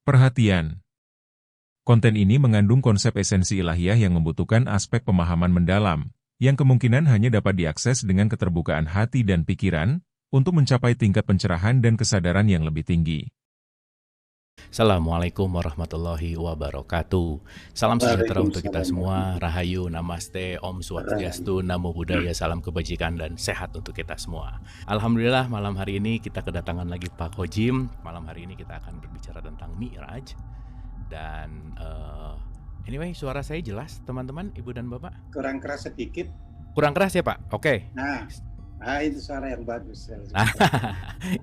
Perhatian. Konten ini mengandung konsep esensi ilahiyah yang membutuhkan aspek pemahaman mendalam, yang kemungkinan hanya dapat diakses dengan keterbukaan hati dan pikiran, untuk mencapai tingkat pencerahan dan kesadaran yang lebih tinggi. Assalamualaikum warahmatullahi wabarakatuh. Salam sejahtera untuk kita semua. Rahayu, namaste, Om Swastiastu, Namo Buddhaya, salam kebajikan dan sehat untuk kita semua. Alhamdulillah malam hari ini kita kedatangan lagi Pak Hojim. Malam hari ini kita akan berbicara tentang Mi'raj. Dan anyway, suara saya jelas teman-teman, Ibu dan Bapak? Kurang keras sedikit. Kurang keras ya Pak? Oke. Nah itu suara yang bagus.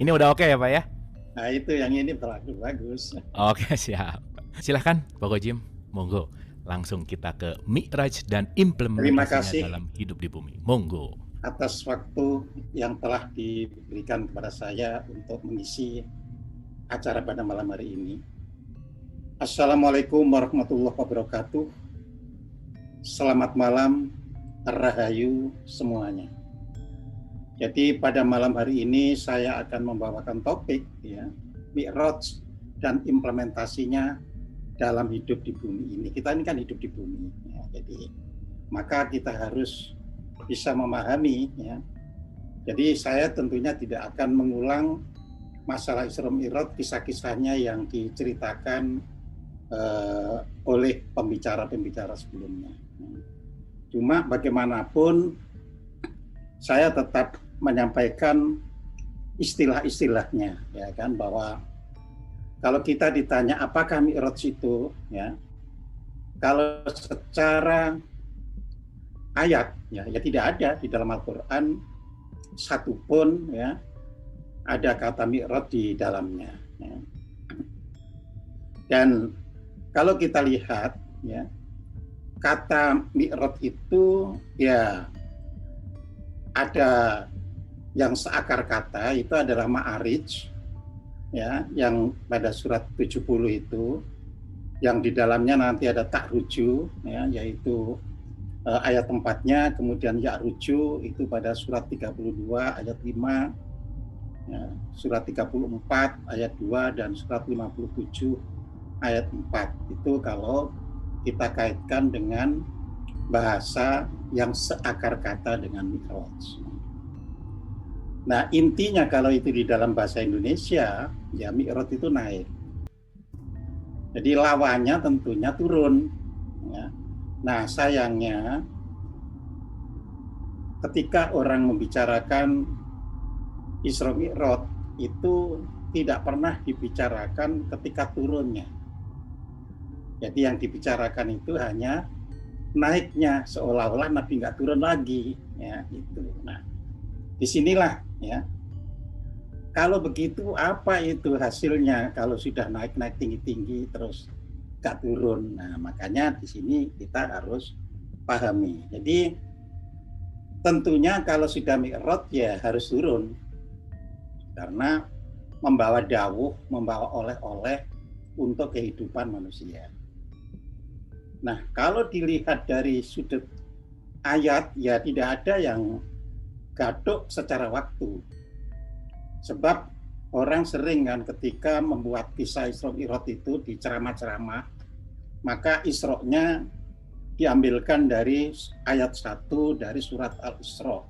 Ini udah oke ya Pak ya? Nah itu yang ini terlalu bagus. Oke, siap. Silahkan Pak Hojim, monggo langsung kita ke Mi'raj dan implementasinya dalam hidup di bumi. Monggo. Atas waktu yang telah diberikan kepada saya untuk mengisi acara pada malam hari ini. Assalamualaikum warahmatullahi wabarakatuh. Selamat malam, Rahayu semuanya. Jadi pada malam hari ini saya akan membawakan topik ya, Mi'raj dan implementasinya dalam hidup di bumi ini. Kita ini kan hidup di bumi ya, jadi maka kita harus bisa memahami ya. Jadi saya tentunya tidak akan mengulang masalah Isra Mi'raj, kisah-kisahnya yang diceritakan oleh pembicara-pembicara sebelumnya. Cuma bagaimanapun saya tetap menyampaikan istilah-istilahnya, ya kan, bahwa kalau kita ditanya apakah Mi'raj itu, ya, kalau secara ayat, ya tidak ada di dalam Al-Quran satupun, ya, ada kata Mi'raj di dalamnya. Ya. Dan kalau kita lihat, ya, kata Mi'raj itu, ya, ada yang seakar kata itu adalah ma'arij ya, yang pada surat 70 itu yang di dalamnya nanti ada ta'ruju ya, yaitu ayat 4-nya, kemudian ya'ruju itu pada surat 32 ayat 5 ya, surat 34 ayat 2 dan surat 57 ayat 4. Itu kalau kita kaitkan dengan bahasa yang seakar kata dengan Mi'raj. Nah intinya kalau itu di dalam bahasa Indonesia, ya Mi'raj itu naik. Jadi lawannya tentunya turun. Ya. Nah sayangnya ketika orang membicarakan Isra Mi'raj itu tidak pernah dibicarakan ketika turunnya. Jadi yang dibicarakan itu hanya naiknya, seolah-olah Nabi nggak turun lagi, ya itu. Nah, disinilah ya. Kalau begitu apa itu hasilnya kalau sudah naik tinggi-tinggi terus nggak turun? Nah, makanya di sini kita harus pahami. Jadi tentunya kalau sudah Mi'raj ya harus turun karena membawa dawuh, membawa oleh-oleh untuk kehidupan manusia. Nah, kalau dilihat dari sudut ayat, ya tidak ada yang gaduh secara waktu. Sebab orang sering kan ketika membuat kisah Isra Mi'raj itu di ceramah-ceramah, maka Isra-nya diambilkan dari ayat 1 dari surat Al-Isra.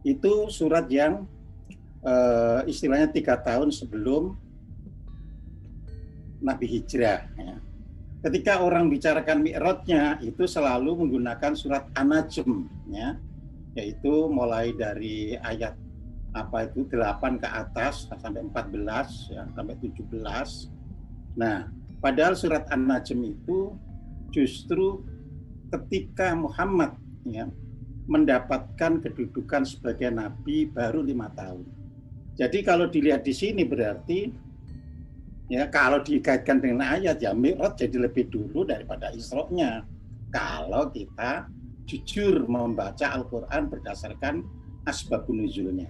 Itu surat yang istilahnya 3 tahun sebelum Nabi Hijrah. Ya. Ketika orang bicarakan Mi'rajnya itu selalu menggunakan surat An-Najm ya, yaitu mulai dari ayat 8 ke atas sampai 14 ya, sampai 17. Nah, padahal surat An-Najm itu justru ketika Muhammad ya mendapatkan kedudukan sebagai nabi baru 5 tahun. Jadi kalau dilihat di sini berarti ya kalau dikaitkan dengan ayat ya Mi'raj jadi lebih dulu daripada Isra-nya. Kalau kita jujur membaca Al-Quran berdasarkan asbabun nuzulnya.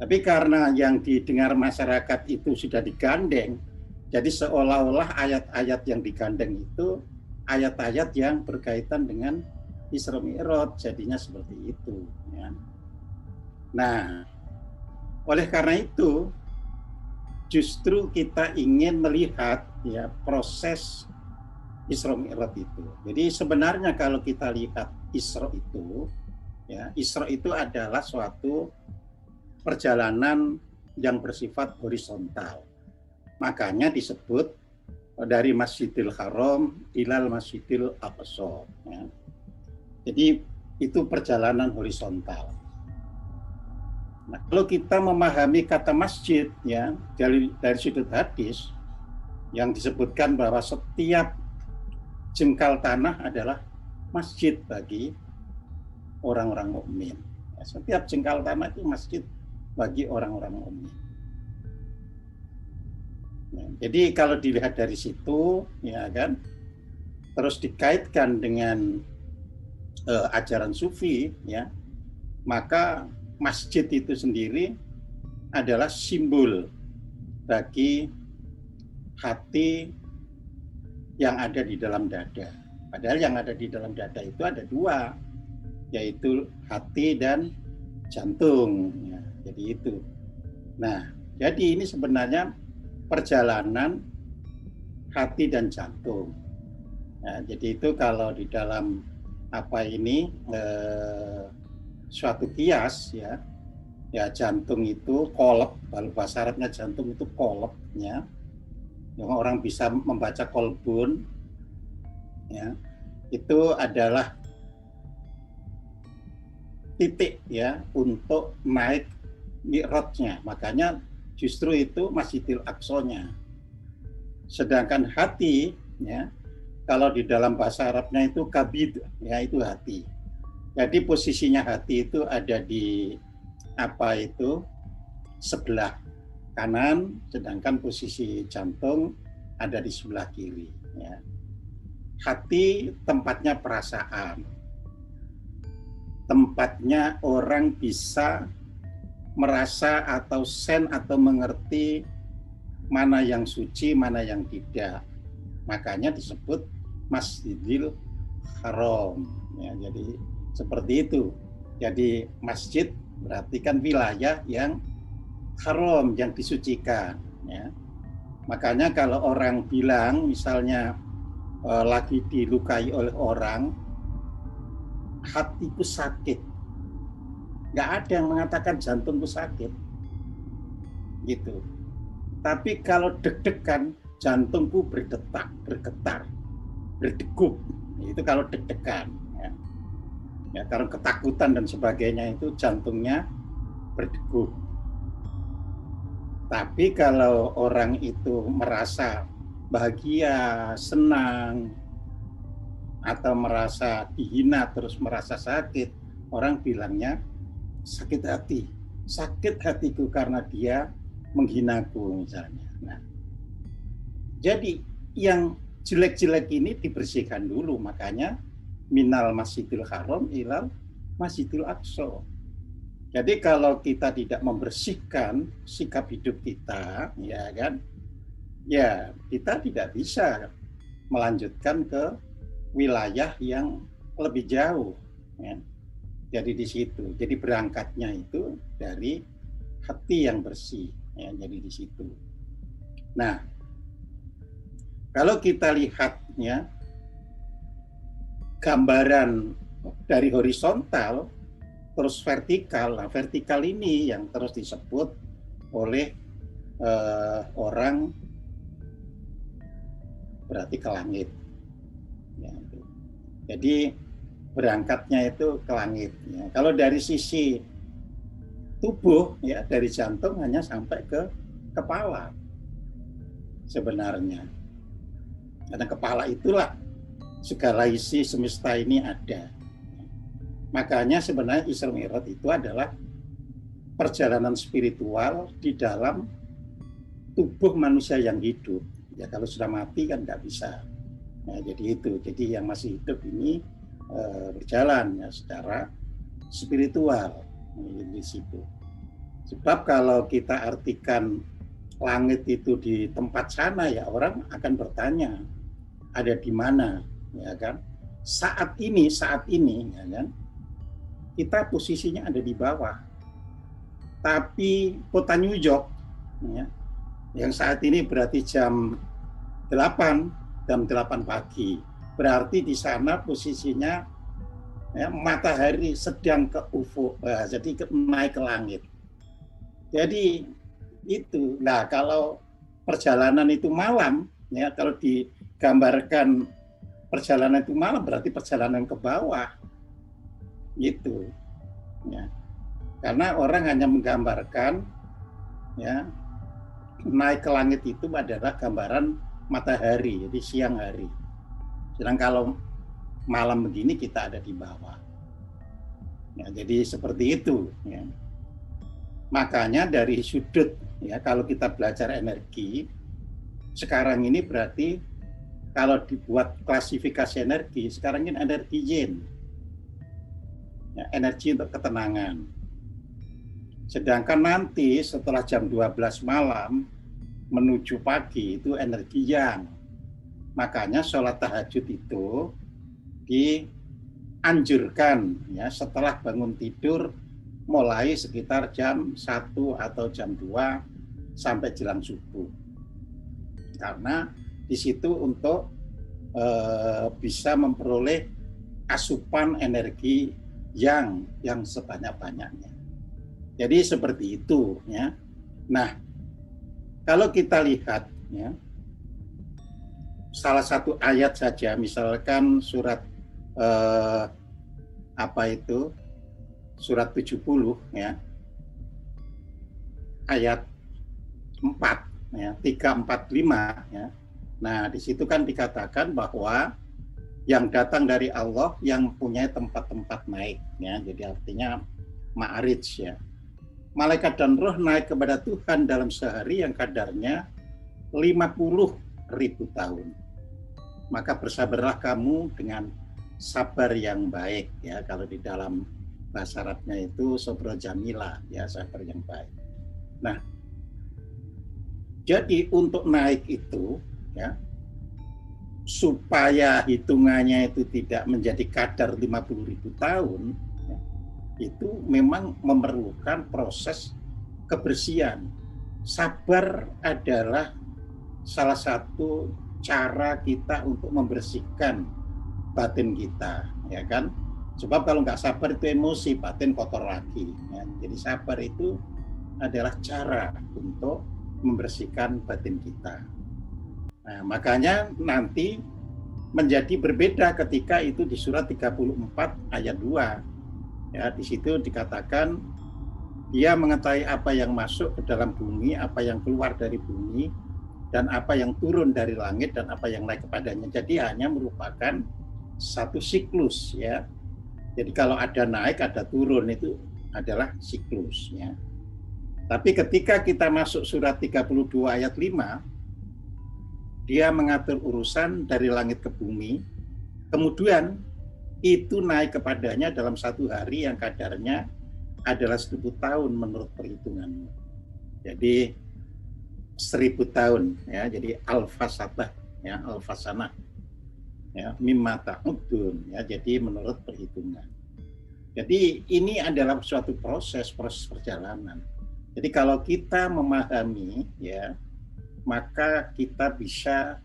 Tapi karena yang didengar masyarakat itu sudah digandeng, jadi seolah-olah ayat-ayat yang digandeng itu ayat-ayat yang berkaitan dengan Isra Mi'raj, jadinya seperti itu. Ya. Nah, oleh karena itu justru kita ingin melihat ya proses Isra Mi'raj itu. Jadi sebenarnya kalau kita lihat Isra itu, ya Isra itu adalah suatu perjalanan yang bersifat horizontal. Makanya disebut dari Masjidil Haram ilal Masjidil Aqsa. Ya. Jadi itu perjalanan horizontal. Nah, kalau kita memahami kata masjid ya dari sudut hadis yang disebutkan bahwa setiap jengkal tanah adalah masjid bagi orang-orang mukmin. Ya, setiap jengkal tanah itu masjid bagi orang-orang mukmin. Ya, jadi kalau dilihat dari situ, ya kan, terus dikaitkan dengan ajaran sufi, ya, maka masjid itu sendiri adalah simbol bagi hati yang ada di dalam dada. Padahal yang ada di dalam dada itu ada dua, yaitu hati dan jantung. Ya, jadi itu. Nah, jadi ini sebenarnya perjalanan hati dan jantung. Nah, jadi itu kalau di dalam suatu kias ya jantung itu kolab, kalau bahasa Arabnya jantung itu kolab ya. Yang orang bisa membaca kolbun ya, itu adalah titik ya untuk naik mi'rajnya. Makanya justru itu Masjidil Aqsa-nya. Sedangkan hati ya, kalau di dalam bahasa Arabnya itu kabid ya, itu hati. Jadi posisinya hati itu ada di sebelah kanan, sedangkan posisi jantung ada di sebelah kiri. Ya. Hati tempatnya perasaan, tempatnya orang bisa merasa atau atau mengerti mana yang suci, mana yang tidak. Makanya disebut Masjidil Haram. Ya, jadi seperti itu. Jadi masjid berarti kan wilayah yang haram, yang disucikan. Ya. Makanya kalau orang bilang misalnya lagi dilukai oleh orang, hatiku sakit. Nggak ada yang mengatakan jantungku sakit. Gitu. Tapi kalau deg-degan, jantungku berdetak, bergetar, berdegup. Itu kalau deg-degan. Ya, karena ketakutan dan sebagainya itu jantungnya berdegup. Tapi kalau orang itu merasa bahagia, senang, atau merasa dihina terus merasa sakit, orang bilangnya sakit hati. Sakit hatiku karena dia menghinaku misalnya. Nah, jadi yang jelek-jelek ini dibersihkan dulu, makanya minal Masjidil Haram ilal Masjidil Aqsa. Jadi kalau kita tidak membersihkan sikap hidup kita, ya kan, ya kita tidak bisa melanjutkan ke wilayah yang lebih jauh. Ya. Jadi di situ. Jadi berangkatnya itu dari hati yang bersih. Ya, jadi di situ. Nah, kalau kita lihatnya gambaran dari horizontal terus vertikal. Nah, vertikal ini yang terus disebut oleh orang berarti ke langit. Ya, jadi berangkatnya itu ke langit. Ya. Kalau dari sisi tubuh, ya dari jantung hanya sampai ke kepala sebenarnya. Karena kepala itulah segala isi semesta ini ada. Makanya sebenarnya Isra Mi'raj itu adalah perjalanan spiritual di dalam tubuh manusia yang hidup. Ya kalau sudah mati kan nggak bisa. Nah, jadi itu. Jadi yang masih hidup ini berjalan ya secara spiritual di situ. Sebab kalau kita artikan langit itu di tempat sana, ya orang akan bertanya ada di mana. Ya kan, saat ini ya kan, kita posisinya ada di bawah, tapi kota New York ya, Yang saat ini berarti jam 8 pagi. Berarti di sana posisinya ya, matahari sedang ke ufuk, jadi naik ke langit. Jadi itu. Nah, kalau perjalanan itu malam, ya kalau digambarkan perjalanan itu malam berarti perjalanan ke bawah, gitu. Ya. Karena orang hanya menggambarkan, ya naik ke langit itu adalah gambaran matahari, jadi siang hari. Sedangkan kalau malam begini kita ada di bawah. Ya, jadi seperti itu. Ya. Makanya dari sudut, ya kalau kita belajar energi, sekarang ini berarti kalau dibuat klasifikasi energi, sekarang ini energi yin, ya, energi untuk ketenangan. Sedangkan nanti setelah jam 12 malam menuju pagi itu energi yang. Makanya sholat tahajud itu dianjurkan ya setelah bangun tidur mulai sekitar jam 1 atau jam 2 sampai jelang subuh. Karena di situ untuk bisa memperoleh asupan energi yang sebanyak-banyaknya. Jadi seperti itu ya. Nah, kalau kita lihat ya salah satu ayat saja, misalkan surat surat 70 ya, ayat 4 ya, 3, 4, 5 ya. Nah, di situ kan dikatakan bahwa yang datang dari Allah yang punya tempat-tempat naik ya. Jadi artinya ma'arij ya. Malaikat dan roh naik kepada Tuhan dalam sehari yang kadarnya 50.000 tahun. Maka bersabarlah kamu dengan sabar yang baik ya. Kalau di dalam bahasa Arabnya itu sobro jamila ya, sabar yang baik. Nah, jadi untuk naik itu ya, supaya hitungannya itu tidak menjadi kadar 50.000 tahun ya, itu memang memerlukan proses kebersihan. Sabar adalah salah satu cara kita untuk membersihkan batin kita, ya kan? Sebab kalau nggak sabar itu emosi, batin kotor lagi. Ya. Jadi sabar itu adalah cara untuk membersihkan batin kita. Nah, makanya nanti menjadi berbeda ketika itu di surat 34 ayat 2. Ya, di situ dikatakan dia mengetahui apa yang masuk ke dalam bumi, apa yang keluar dari bumi, dan apa yang turun dari langit dan apa yang naik kepadanya. Jadi hanya merupakan satu siklus ya. Jadi kalau ada naik, ada turun itu adalah siklus ya. Tapi ketika kita masuk surat 32 ayat 5, dia mengatur urusan dari langit ke bumi, kemudian itu naik kepadanya dalam satu hari yang kadarnya adalah 1000 tahun menurut perhitunganmu. Jadi 1000 tahun ya, jadi alfasanah ya, alfasanah ya, mimma ta'udun ya, jadi menurut perhitungan. Jadi ini adalah suatu proses perjalanan. Jadi kalau kita memahami ya, maka kita bisa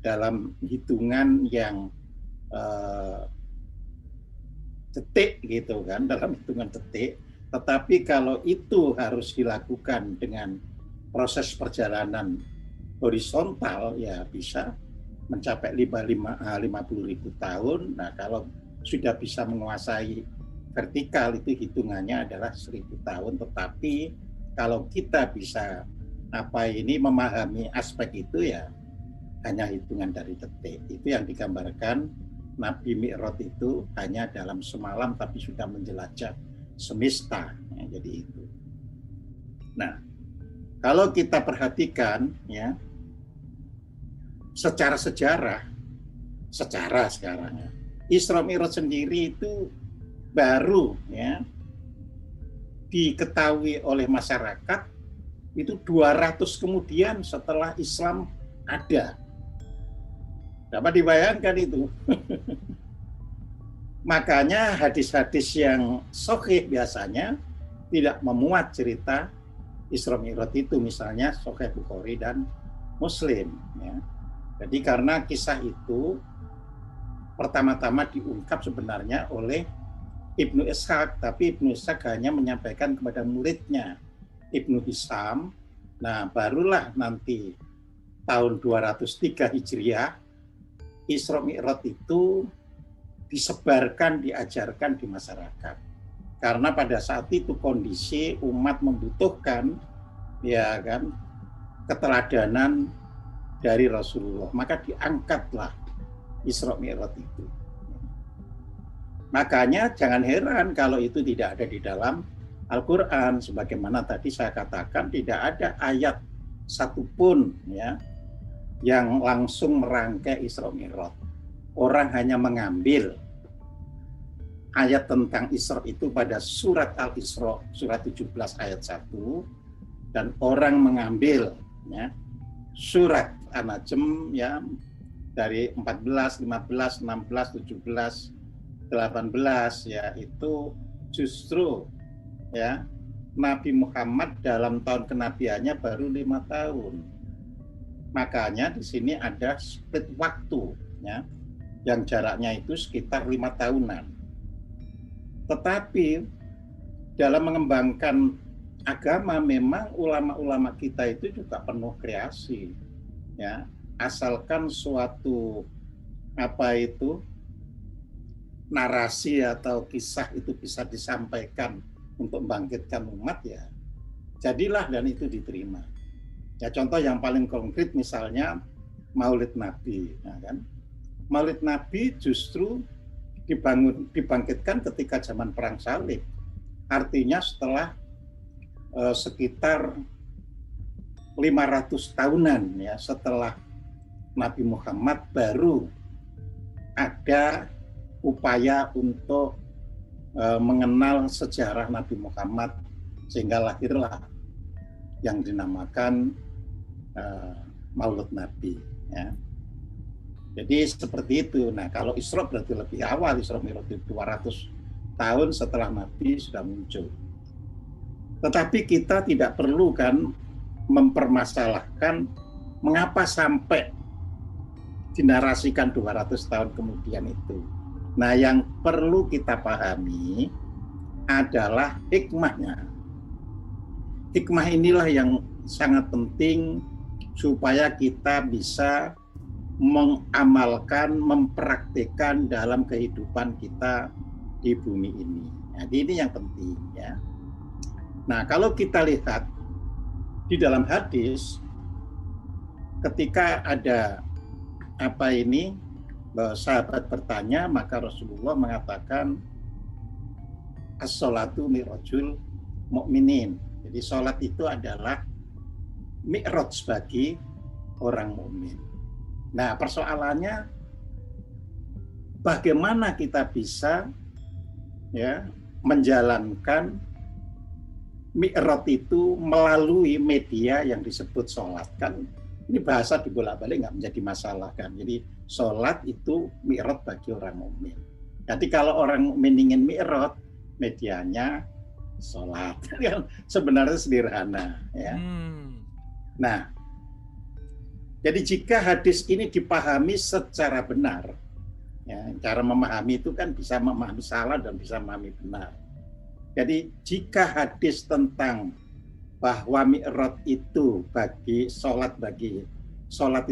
dalam hitungan yang detik gitu kan, dalam hitungan detik. Tetapi kalau itu harus dilakukan dengan proses perjalanan horizontal ya bisa mencapai 50.000 tahun. Nah, kalau sudah bisa menguasai vertikal itu hitungannya adalah 1000 tahun. Tetapi kalau kita bisa memahami aspek itu ya hanya hitungan dari detik. Itu yang digambarkan Nabi Mi'raj itu hanya dalam semalam tapi sudah menjelajah semesta. Ya, jadi itu. Nah, kalau kita perhatikan ya secara sejarah sekarang ya, Isra Mi'raj sendiri itu baru ya diketahui oleh masyarakat itu 200 kemudian setelah Islam ada. Dapat dibayangkan itu. Makanya hadis-hadis yang sahih biasanya tidak memuat cerita Isra Mi'raj itu, misalnya Sahih Bukhari dan Muslim, ya. Jadi karena kisah itu pertama-tama diungkap sebenarnya oleh Ibnu Ishaq, tapi Ibnu Ishaq hanya menyampaikan kepada muridnya Ibnu Hisham. Nah, barulah nanti tahun 203 Hijriah Isra Mi'raj itu disebarkan, diajarkan di masyarakat. Karena pada saat itu kondisi umat membutuhkan, ya kan, keteladanan dari Rasulullah, maka diangkatlah Isra Mi'raj itu. Makanya jangan heran kalau itu tidak ada di dalam Al-Quran. Sebagaimana tadi saya katakan, tidak ada ayat satupun, ya, yang langsung merangkai Isra Mi'raj. Orang hanya mengambil ayat tentang Isra itu pada surat Al-Isra, surat 17 ayat 1, dan orang mengambil, ya, surat An-Najm, ya, dari 14, 15, 16, 17, 18, ya, itu justru, ya, Nabi Muhammad dalam tahun kenabiannya baru 5 tahun. Makanya di sini ada split waktu, ya, yang jaraknya itu sekitar 5 tahunan. Tetapi dalam mengembangkan agama memang ulama-ulama kita itu juga penuh kreasi, ya, asalkan suatu narasi atau kisah itu bisa disampaikan untuk membangkitkan umat, ya jadilah, dan itu diterima. Ya, contoh yang paling konkret misalnya Maulid Nabi, ya kan? Maulid Nabi justru dibangkitkan ketika zaman Perang Salib. Artinya setelah sekitar 500 tahunan, ya, setelah Nabi Muhammad, baru ada upaya untuk mengenal sejarah Nabi Muhammad, sehingga lahirlah yang dinamakan Maulid Nabi, ya. Jadi seperti itu. Nah, kalau Isra berarti lebih awal, Isra Mi'raj 200 tahun setelah Nabi sudah muncul. Tetapi kita tidak perlu kan mempermasalahkan mengapa sampai dinarasikan 200 tahun kemudian itu. Nah, yang perlu kita pahami adalah hikmahnya. Hikmah inilah yang sangat penting supaya kita bisa mengamalkan, mempraktikkan dalam kehidupan kita di bumi ini. Jadi ini yang penting, ya. Nah, kalau kita lihat di dalam hadis, ketika ada sahabat bertanya, maka Rasulullah mengatakan as-sholatu mi'rajul mu'minin. Jadi sholat itu adalah mi'raj bagi orang mukmin. Nah, persoalannya bagaimana kita bisa, ya, menjalankan mi'raj itu melalui media yang disebut sholat. Kan ini bahasa dibolak-balik nggak menjadi masalah, kan. Jadi sholat itu mi'raj bagi orang mukmin. Jadi kalau orang mukmin ingin mi'raj, medianya sholat. Sebenarnya sederhana, ya. Nah, jadi jika hadis ini dipahami secara benar, ya, cara memahami itu kan bisa memahami salah dan bisa memahami benar. Jadi jika hadis tentang bahwa mi'raj itu bagi sholat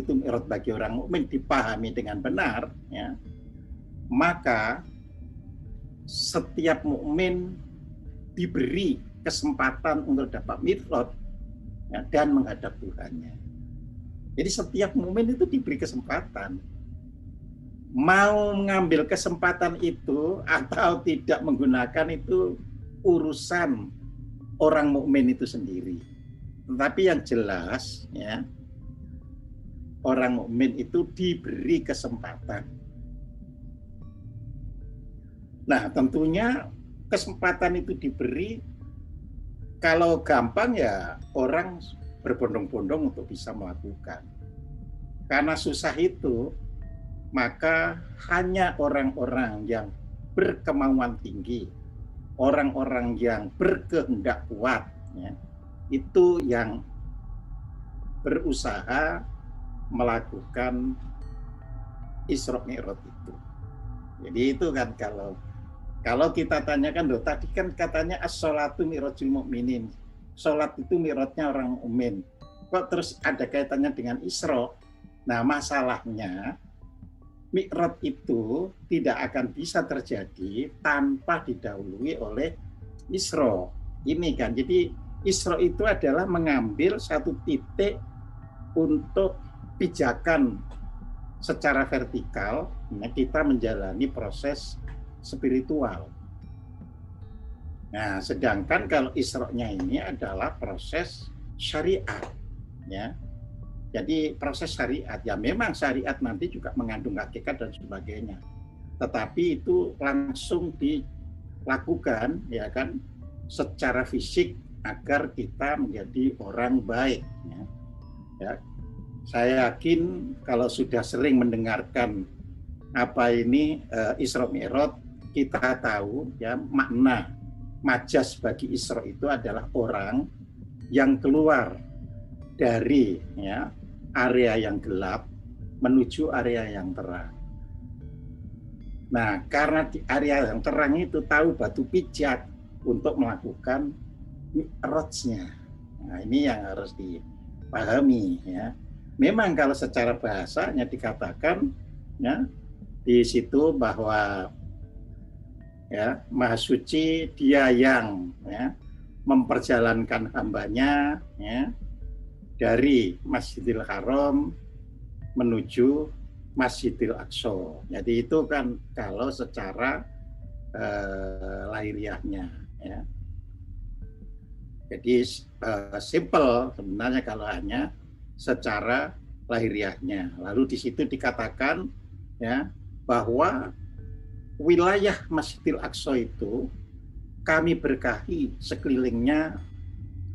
itu mi'raj bagi orang mukmin dipahami dengan benar, ya, maka setiap mukmin diberi kesempatan untuk dapat mi'raj, ya, dan menghadap Tuhannya. Jadi setiap mukmin itu diberi kesempatan. Mau mengambil kesempatan itu atau tidak menggunakan itu urusan orang mukmin itu sendiri. Tetapi yang jelas, ya, orang mukmin itu diberi kesempatan. Nah, tentunya kesempatan itu diberi, kalau gampang ya orang berbondong-bondong untuk bisa melakukan. Karena susah itu, maka hanya orang-orang yang berkemauan tinggi, orang-orang yang berkehendak kuat, ya, itu yang berusaha melakukan Isra Mi'raj itu. Jadi itu kan kalau kita tanyakan, loh tadi kan katanya as-sholatu mi'rajul mu'minin. Sholat itu mi'rajnya orang mukmin. Kok terus ada kaitannya dengan Isra? Nah, masalahnya mi'raj itu tidak akan bisa terjadi tanpa didahului oleh Isra. Ini kan, jadi Isra itu adalah mengambil satu titik untuk pijakan secara vertikal, kita menjalani proses spiritual. Nah, sedangkan kalau Isra-nya ini adalah proses syariat, ya. Jadi proses syariat, ya memang syariat nanti juga mengandung hakikat dan sebagainya. Tetapi itu langsung dilakukan, ya kan, secara fisik agar kita menjadi orang baik. Ya. Saya yakin kalau sudah sering mendengarkan apa ini Isra Mi'raj, kita tahu ya makna majas bagi Isra itu adalah orang yang keluar dari ya area yang gelap menuju area yang terang. Nah, karena di area yang terang itu tahu batu pijat untuk melakukan mi'rajnya. Nah, ini yang harus dipahami ya. Memang kalau secara bahasanya dikatakan ya di situ bahwa ya Maha Suci dia yang ya memperjalankan hambanya ya dari Masjidil Haram menuju Masjidil Aqsa. Jadi itu kan kalau secara lahiriahnya ya. Jadi simple sebenarnya kalau hanya secara lahiriahnya. Lalu di situ dikatakan ya bahwa wilayah Masjidil Aqsa itu kami berkahi sekelilingnya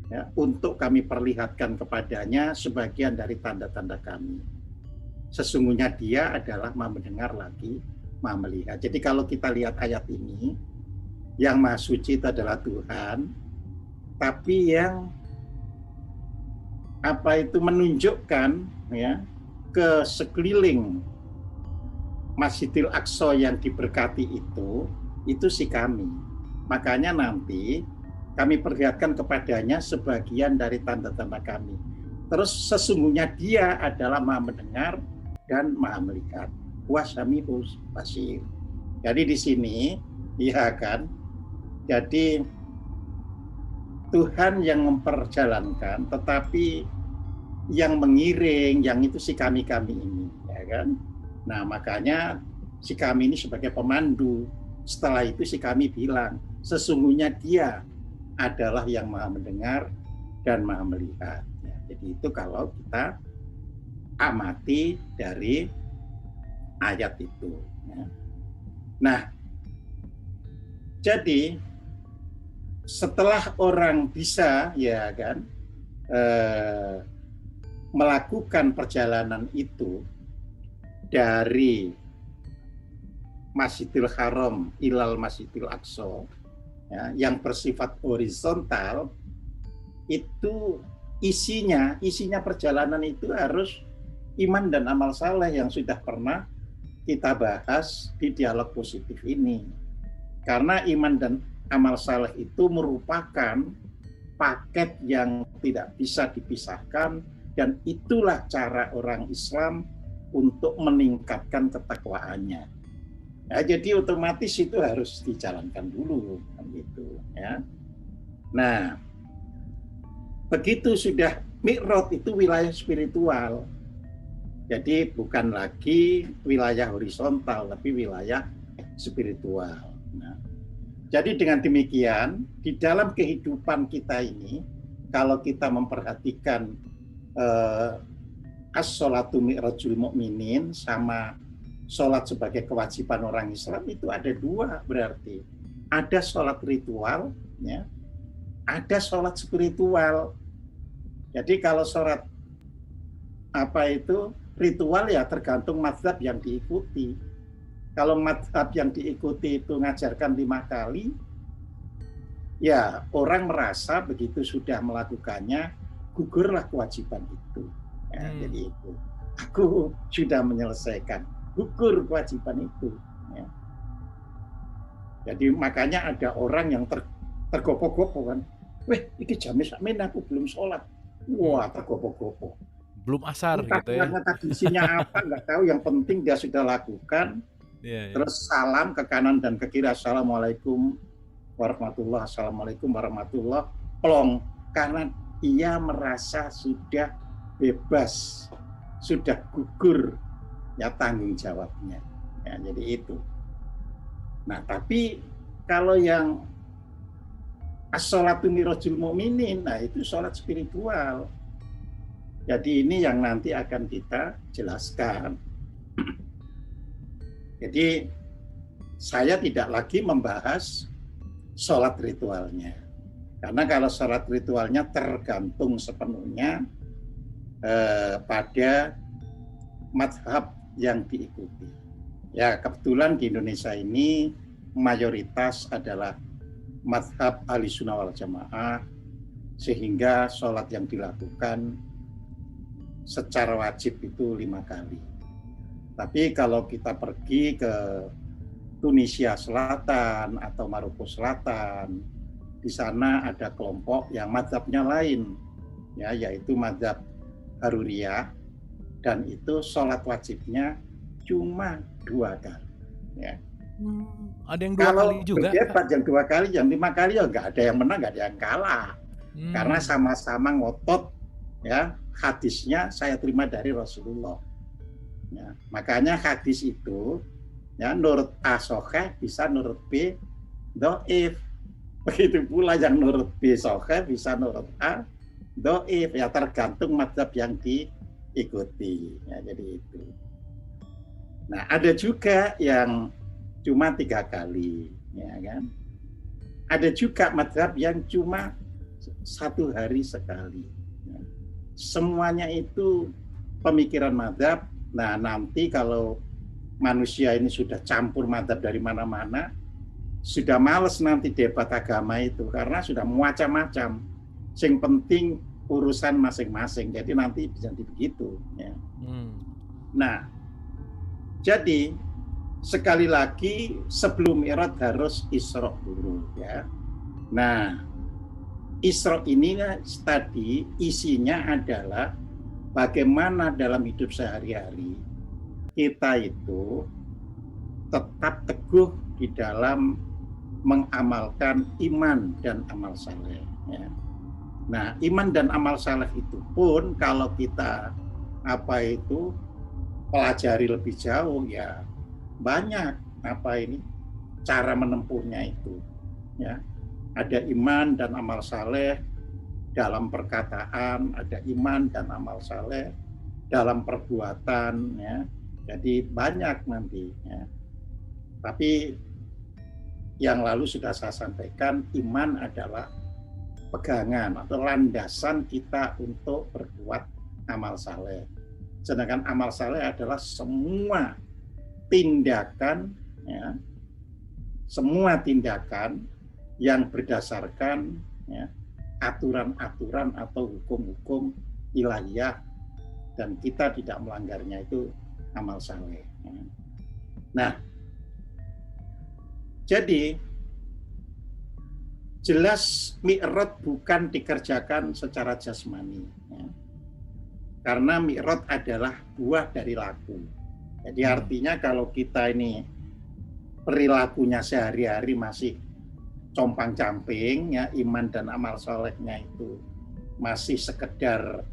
ya, untuk kami perlihatkan kepadanya sebagian dari tanda-tanda kami. Sesungguhnya dia adalah Maha mendengar lagi Maha melihat. Jadi kalau kita lihat ayat ini, yang Maha Suci itu adalah Tuhan, tapi yang apa itu menunjukkan ya ke sekeliling Masjidil Aqsa yang diberkati itu si kami. Makanya nanti kami perlihatkan kepadanya sebagian dari tanda-tanda kami. Terus sesungguhnya dia adalah Maha mendengar dan Maha melihat. Wasami'us basir. Jadi di sini ya kan. Jadi Tuhan yang memperjalankan, tetapi yang mengiring, yang itu si kami-kami ini, ya kan? Nah, makanya si kami ini sebagai pemandu. Setelah itu si kami bilang, sesungguhnya dia adalah yang Maha mendengar dan Maha melihat. Ya, jadi itu kalau kita amati dari ayat itu. Ya. Nah, jadi setelah orang bisa ya kan melakukan perjalanan itu dari Masjidil Haram ilal Masjidil Aqsa ya, yang bersifat horizontal, itu isinya perjalanan itu harus iman dan amal saleh yang sudah pernah kita bahas di dialog positif ini. Karena iman dan amal saleh itu merupakan paket yang tidak bisa dipisahkan, dan itulah cara orang Islam untuk meningkatkan ketakwaannya. Nah, jadi otomatis itu harus dijalankan dulu, gitu ya. Nah, begitu sudah mi'raj itu wilayah spiritual. Jadi bukan lagi wilayah horizontal, tapi wilayah spiritual. Nah, jadi dengan demikian, di dalam kehidupan kita ini, kalau kita memperhatikan as-sholatu mi'rajul mu'minin sama sholat sebagai kewajiban orang Islam, itu ada dua berarti. Ada sholat ritual, ya, ada sholat spiritual. Jadi kalau sholat apa itu ritual ya tergantung mazhab yang diikuti. Kalau mazhab yang diikuti itu ngajarkan 5 kali, ya orang merasa begitu sudah melakukannya, gugurlah kewajiban itu. Ya, jadi itu. Aku sudah menyelesaikan, gugur kewajiban itu. Ya. Jadi makanya ada orang yang tergopoh-gopoh kan. Weh, ini jam sakmen aku belum sholat. Wah, tergopoh-gopoh. Belum asar entah gitu ya. Tadi isinya apa, nggak tahu. Yang penting dia sudah lakukan. Terus salam ke kanan dan ke kiri. Assalamualaikum warahmatullah, assalamualaikum warahmatullah. Plong, karena ia merasa sudah bebas, sudah gugur ya tanggung jawabnya. Ya, jadi itu. Nah, tapi kalau yang as-sholatu mirajul mu'minin, nah itu sholat spiritual. Jadi ini yang nanti akan kita jelaskan. Jadi saya tidak lagi membahas sholat ritualnya. Karena kalau sholat ritualnya tergantung sepenuhnya pada mazhab yang diikuti. Ya, kebetulan di Indonesia ini mayoritas adalah mazhab Ahlussunnah wal Jamaah, sehingga sholat yang dilakukan secara wajib itu 5 kali. Tapi kalau kita pergi ke Tunisia Selatan atau Maroko Selatan, di sana ada kelompok yang mazhabnya lain, ya, yaitu mazhab Haruriyah, dan itu sholat wajibnya cuma 2 kali. Ya. Ada yang 2 kali juga? Berdebat yang 2 kali, yang 5 kali ya nggak ada yang menang, nggak ada yang kalah. Karena sama-sama ngotot, ya, hadisnya saya terima dari Rasulullah. Ya, makanya hadis itu, ya, nurut A sahih bisa nurut B dhaif. Begitu pula yang nurut B sahih bisa nurut A dhaif, ya tergantung mazhab yang diikuti. Ya, jadi itu. Nah, ada juga yang cuma 3 kali, ya kan? Ada juga mazhab yang cuma 1 hari sekali. Ya. Semuanya itu pemikiran mazhab. Nah, nanti kalau manusia ini sudah campur mazhab dari mana-mana, sudah males nanti debat agama itu, karena sudah macam-macam. Yang penting urusan masing-masing. Jadi nanti bisa begitu. Ya. Nah, jadi sekali lagi sebelum Mi'raj harus Isra dulu, ya. Nah, Isra ini tadi isinya adalah bagaimana dalam hidup sehari-hari kita itu tetap teguh di dalam mengamalkan iman dan amal saleh. Ya. Nah, iman dan amal saleh itu pun kalau kita pelajari lebih jauh, ya banyak cara menempuhnya itu. Ya, ada iman dan amal saleh dalam perkataan, ada iman dan amal saleh dalam perbuatan, ya. Jadi banyak nanti, ya. Tapi yang lalu sudah saya sampaikan, iman adalah pegangan atau landasan kita untuk berbuat amal saleh. Sedangkan amal saleh adalah semua tindakan, ya, semua tindakan yang berdasarkan, ya, aturan-aturan atau hukum-hukum ilahiyah dan kita tidak melanggarnya, itu amal saleh. Nah, jadi jelas Mi'raj bukan dikerjakan secara jasmani, ya. Karena Mi'raj adalah buah dari laku. Jadi artinya kalau kita ini perilakunya sehari-hari masih compang-camping, ya, iman dan amal solehnya itu masih sekedar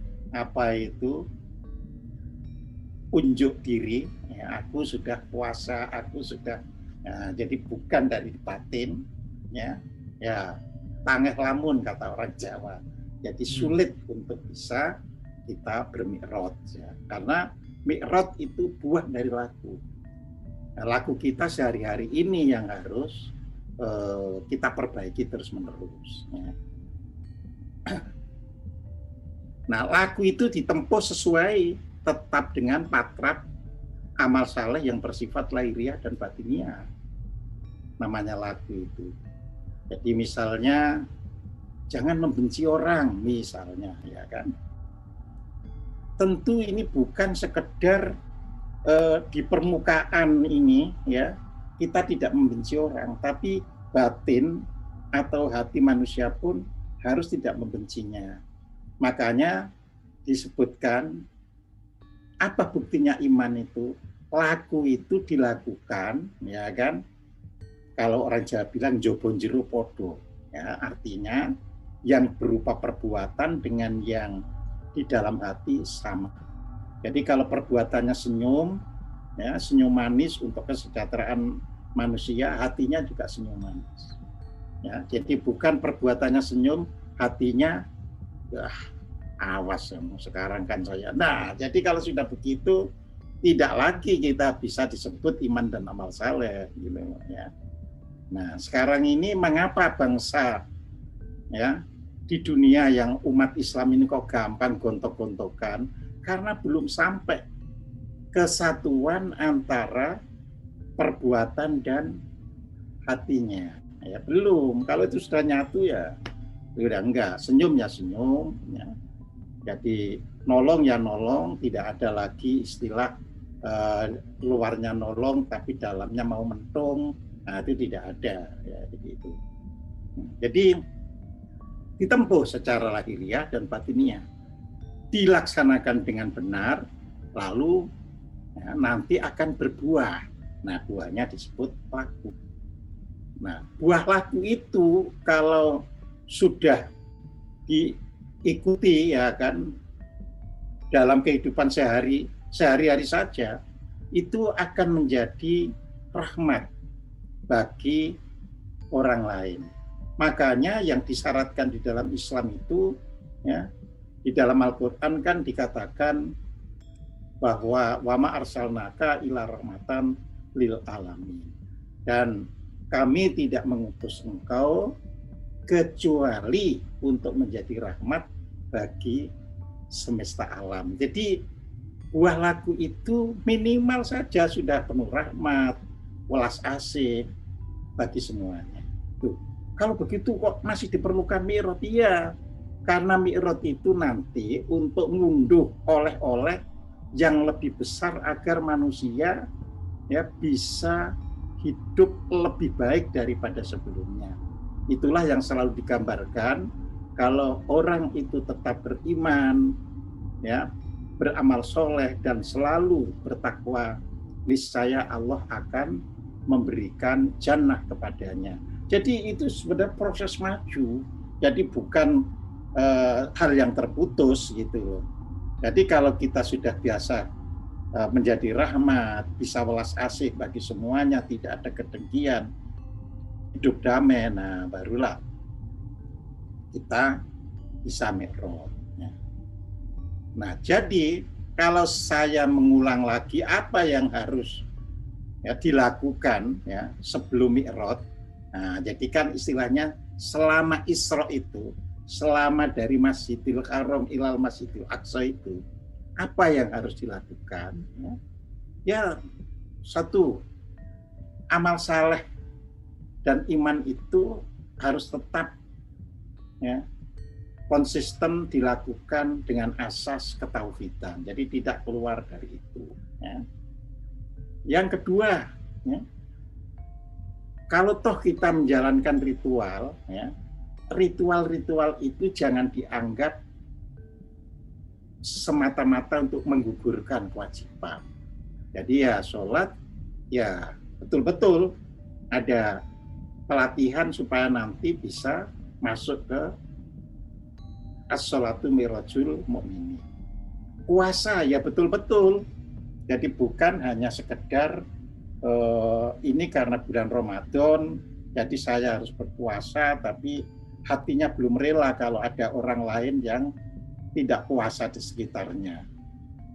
unjuk diri, ya, aku sudah puasa, aku sudah, ya, jadi bukan dari batin, ya, tangeh lamun kata orang Jawa. Jadi sulit untuk bisa kita bermi'raj, ya, karena mi'raj itu buah dari laku. Nah, laku kita sehari-hari ini yang harus kita perbaiki terus-menerus. Ya. Nah, laku itu ditempuh sesuai tetap dengan patrap amal saleh yang bersifat lahiriah dan batiniah. Namanya laku itu. Jadi misalnya jangan membenci orang misalnya, ya kan. Tentu ini bukan sekedar di permukaan ini ya, kita tidak membenci orang, tapi batin atau hati manusia pun harus tidak membencinya. Makanya disebutkan apa buktinya iman itu? Laku itu dilakukan, ya kan? Kalau orang Jawa bilang jobon jero podo, ya, artinya yang berupa perbuatan dengan yang di dalam hati sama. Jadi kalau perbuatannya senyum, ya, senyum manis untuk kesejahteraan manusia, hatinya juga senyum manis. Ya, jadi bukan perbuatannya senyum, hatinya awas sekarang kan saya. Nah, jadi kalau sudah begitu, tidak lagi kita bisa disebut iman dan amal saleh, gitu ya. Nah, sekarang ini mengapa bangsa ya di dunia yang umat Islam ini kok gampang gontok-gontokan? Karena belum sampai kesatuan antara perbuatan dan hatinya. Ya belum. Kalau itu sudah nyatu ya udah enggak. Senyum ya senyum. Ya. Jadi nolong ya nolong. Tidak ada lagi istilah luarnya nolong tapi dalamnya mau mentung. Nah, itu tidak ada. Ya, begitu. Jadi ditempuh secara lahiriah dan batiniah. Dilaksanakan dengan benar, lalu ya, nanti akan berbuah. Nah, buahnya disebut laku. Nah, buah laku itu kalau sudah diikuti ya kan dalam kehidupan sehari-hari saja, itu akan menjadi rahmat bagi orang lain. Makanya yang disyaratkan di dalam Islam itu ya, di dalam Al-Quran kan dikatakan bahwa wama arsalnaka ila rahmatan lil alamin. Dan kami tidak mengutus engkau kecuali untuk menjadi rahmat bagi semesta alam. Jadi buah laku itu minimal saja sudah penuh rahmat, welas asih bagi semuanya. Tuh. Kalau begitu kok masih diperlukan mi'raj? Iya. Karena mi'raj itu nanti untuk ngunduh oleh-oleh yang lebih besar agar manusia ya bisa hidup lebih baik daripada sebelumnya. Itulah yang selalu digambarkan kalau orang itu tetap beriman, ya, beramal soleh dan selalu bertakwa, niscaya Allah akan memberikan jannah kepadanya. Jadi itu sebenarnya proses maju. Jadi bukan hal yang terputus gitu loh. Jadi kalau kita sudah biasa menjadi rahmat, bisa welas asih bagi semuanya, tidak ada kedengkian, hidup damai, nah barulah kita bisa mi'raj. Nah jadi kalau saya mengulang lagi apa yang harus ya, dilakukan ya sebelum mi'raj, nah jadi kan istilahnya selama Isra itu, selama dari Masjidil Haram ilal Masjidil Aqsa itu, apa yang harus dilakukan? Ya, satu, amal saleh dan iman itu harus tetap ya, konsisten dilakukan dengan asas ketauhidan. Jadi tidak keluar dari itu. Ya. Yang kedua, ya, kalau toh kita menjalankan ritual, ya, ritual-ritual itu jangan dianggap semata-mata untuk menggugurkan kewajiban. Jadi ya sholat, ya betul-betul ada pelatihan supaya nanti bisa masuk ke as-sholatu mirajul mu'minin. Puasa ya betul-betul. Jadi bukan hanya sekedar ini karena bulan Ramadan, jadi saya harus berpuasa, tapi hatinya belum rela kalau ada orang lain yang tidak puasa di sekitarnya.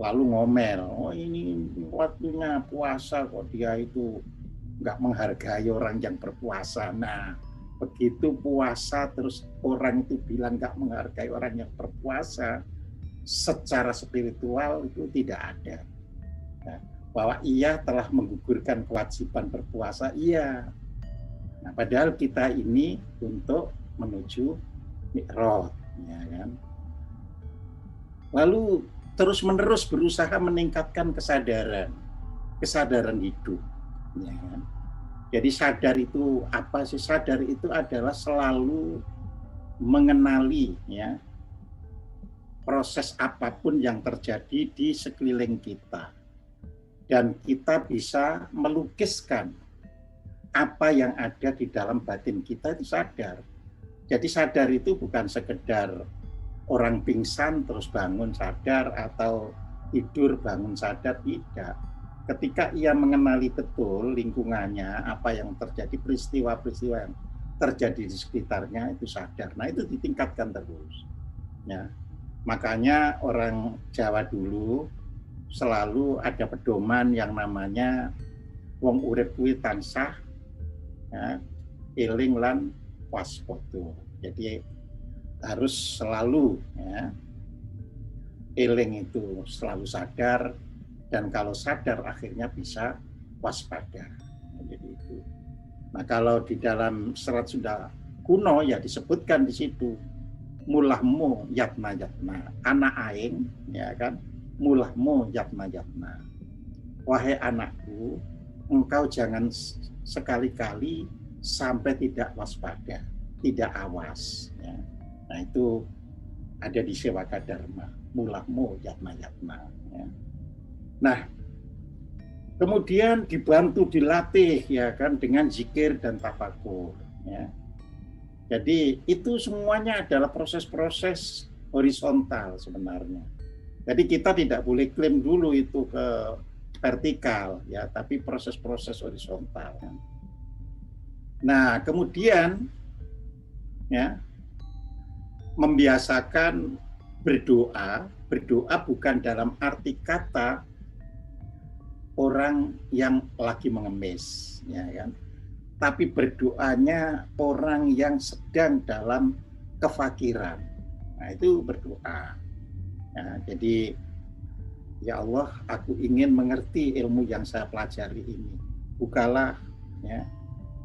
Lalu ngomel, oh ini waktunya puasa kok dia itu nggak menghargai orang yang berpuasa. Nah, begitu puasa terus orang itu bilang nggak menghargai orang yang berpuasa, secara spiritual itu tidak ada. Nah, bahwa ia telah menggugurkan kewajiban berpuasa, iya. Nah, padahal kita ini untuk menuju mi'raj, ya kan. Lalu terus-menerus berusaha meningkatkan kesadaran hidup, ya kan. Jadi sadar itu apa sih? Sadar itu adalah selalu mengenali, ya, proses apapun yang terjadi di sekeliling kita, dan kita bisa melukiskan apa yang ada di dalam batin kita itu sadar. Jadi sadar itu bukan sekedar orang pingsan terus bangun sadar atau tidur bangun sadar, tidak. Ketika ia mengenali betul lingkungannya, apa yang terjadi, peristiwa-peristiwa yang terjadi di sekitarnya, itu sadar. Nah, itu ditingkatkan terus. Ya. Makanya orang Jawa dulu selalu ada pedoman yang namanya wong urip kuwi tansah, ya, eling lan waspada. Jadi harus selalu, ya, eling itu selalu sadar, dan kalau sadar akhirnya bisa waspada. Jadi itu. Nah, kalau di dalam serat Sunda kuno ya disebutkan di situ, mulahmu yatna yatna, anak aing, ya kan, mulahmu yatna yatna. Wahai anakku, engkau jangan sekali-kali sampai tidak waspada, tidak awas, ya. Nah, itu ada di Sewaka Dharma, mulahmu yatna yatna, ya. Nah, kemudian dibantu, dilatih, ya kan, dengan zikir dan tafakur, ya. Jadi itu semuanya adalah proses-proses horizontal sebenarnya. Jadi kita tidak boleh klaim dulu itu ke vertikal, ya, tapi proses-proses horizontal. Nah, kemudian, ya, membiasakan berdoa bukan dalam arti kata orang yang lagi mengemis, ya kan, tapi berdoanya orang yang sedang dalam kefakiran. Nah, itu berdoa. Nah, jadi, ya Allah, aku ingin mengerti ilmu yang saya pelajari ini. Bukalah, ya,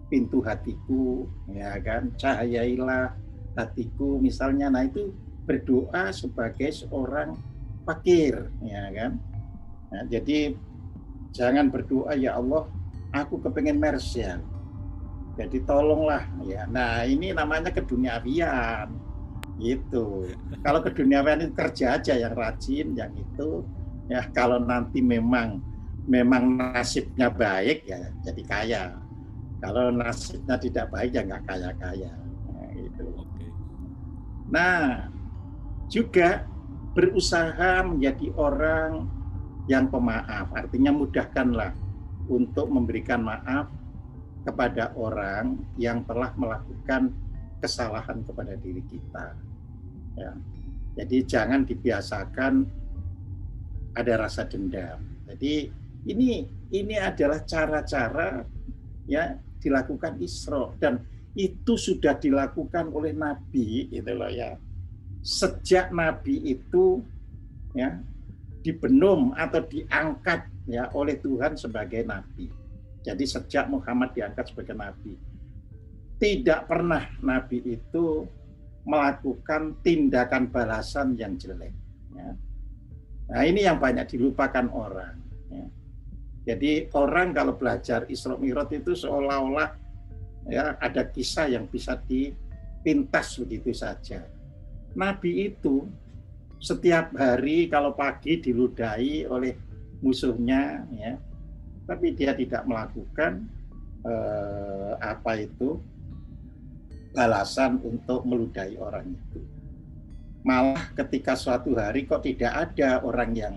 pintu hatiku, ya kan, cahayailah hatiku misalnya. Nah, itu berdoa sebagai seorang fakir, ya kan. Nah, jadi jangan berdoa, ya Allah, aku kepengen mersian, jadi tolonglah, ya. Nah, ini namanya keduniawian, gitu. Kalau keduniawian itu kerja aja yang rajin, yang itu, ya. Kalau nanti memang nasibnya baik, ya jadi kaya. Kalau nasibnya tidak baik, ya nggak kaya-kaya, nah, gitu. Nah, juga berusaha menjadi orang yang pemaaf, artinya mudahkanlah untuk memberikan maaf kepada orang yang telah melakukan kesalahan kepada diri kita, ya. Jadi jangan dibiasakan ada rasa dendam. Jadi ini adalah cara-cara, ya, dilakukan Isra, dan itu sudah dilakukan oleh Nabi, gitu loh, ya. Sejak Nabi itu, ya, dibenum atau diangkat, ya, oleh Tuhan sebagai Nabi. Jadi sejak Muhammad diangkat sebagai Nabi, tidak pernah Nabi itu melakukan tindakan balasan yang jelek, ya. Nah, ini yang banyak dilupakan orang, ya. Jadi orang kalau belajar Isra Mi'raj itu seolah-olah, ya, ada kisah yang bisa dipintas begitu saja. Nabi itu setiap hari kalau pagi diludahi oleh musuhnya, ya, tapi dia tidak melakukan balasan untuk meludahi orang itu. Malah ketika suatu hari kok tidak ada orang yang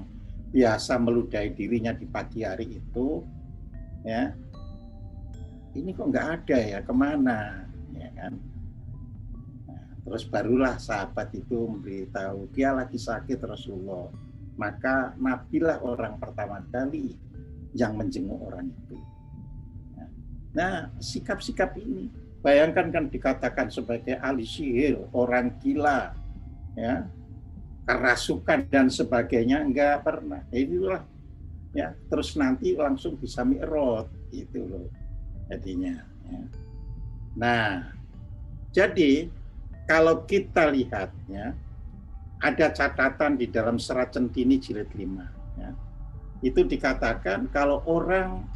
biasa meludahi dirinya di pagi hari itu, ya, ini kok nggak ada, ya, kemana, ya kan. Nah, terus barulah sahabat itu memberitahu dia lagi sakit Rasulullah, maka Nabilah orang pertama kali yang menjenguk orang itu. Nah, sikap-sikap ini, bayangkan kan dikatakan sebagai ahli sihir, orang gila, ya, kerasukan dan sebagainya, enggak pernah. Itulah, ya, terus nanti langsung bisa mi'raj, gitu loh jadinya, ya. Nah, jadi kalau kita lihatnya, ada catatan di dalam Serat Centini jilid 5. Ya. Itu dikatakan kalau orang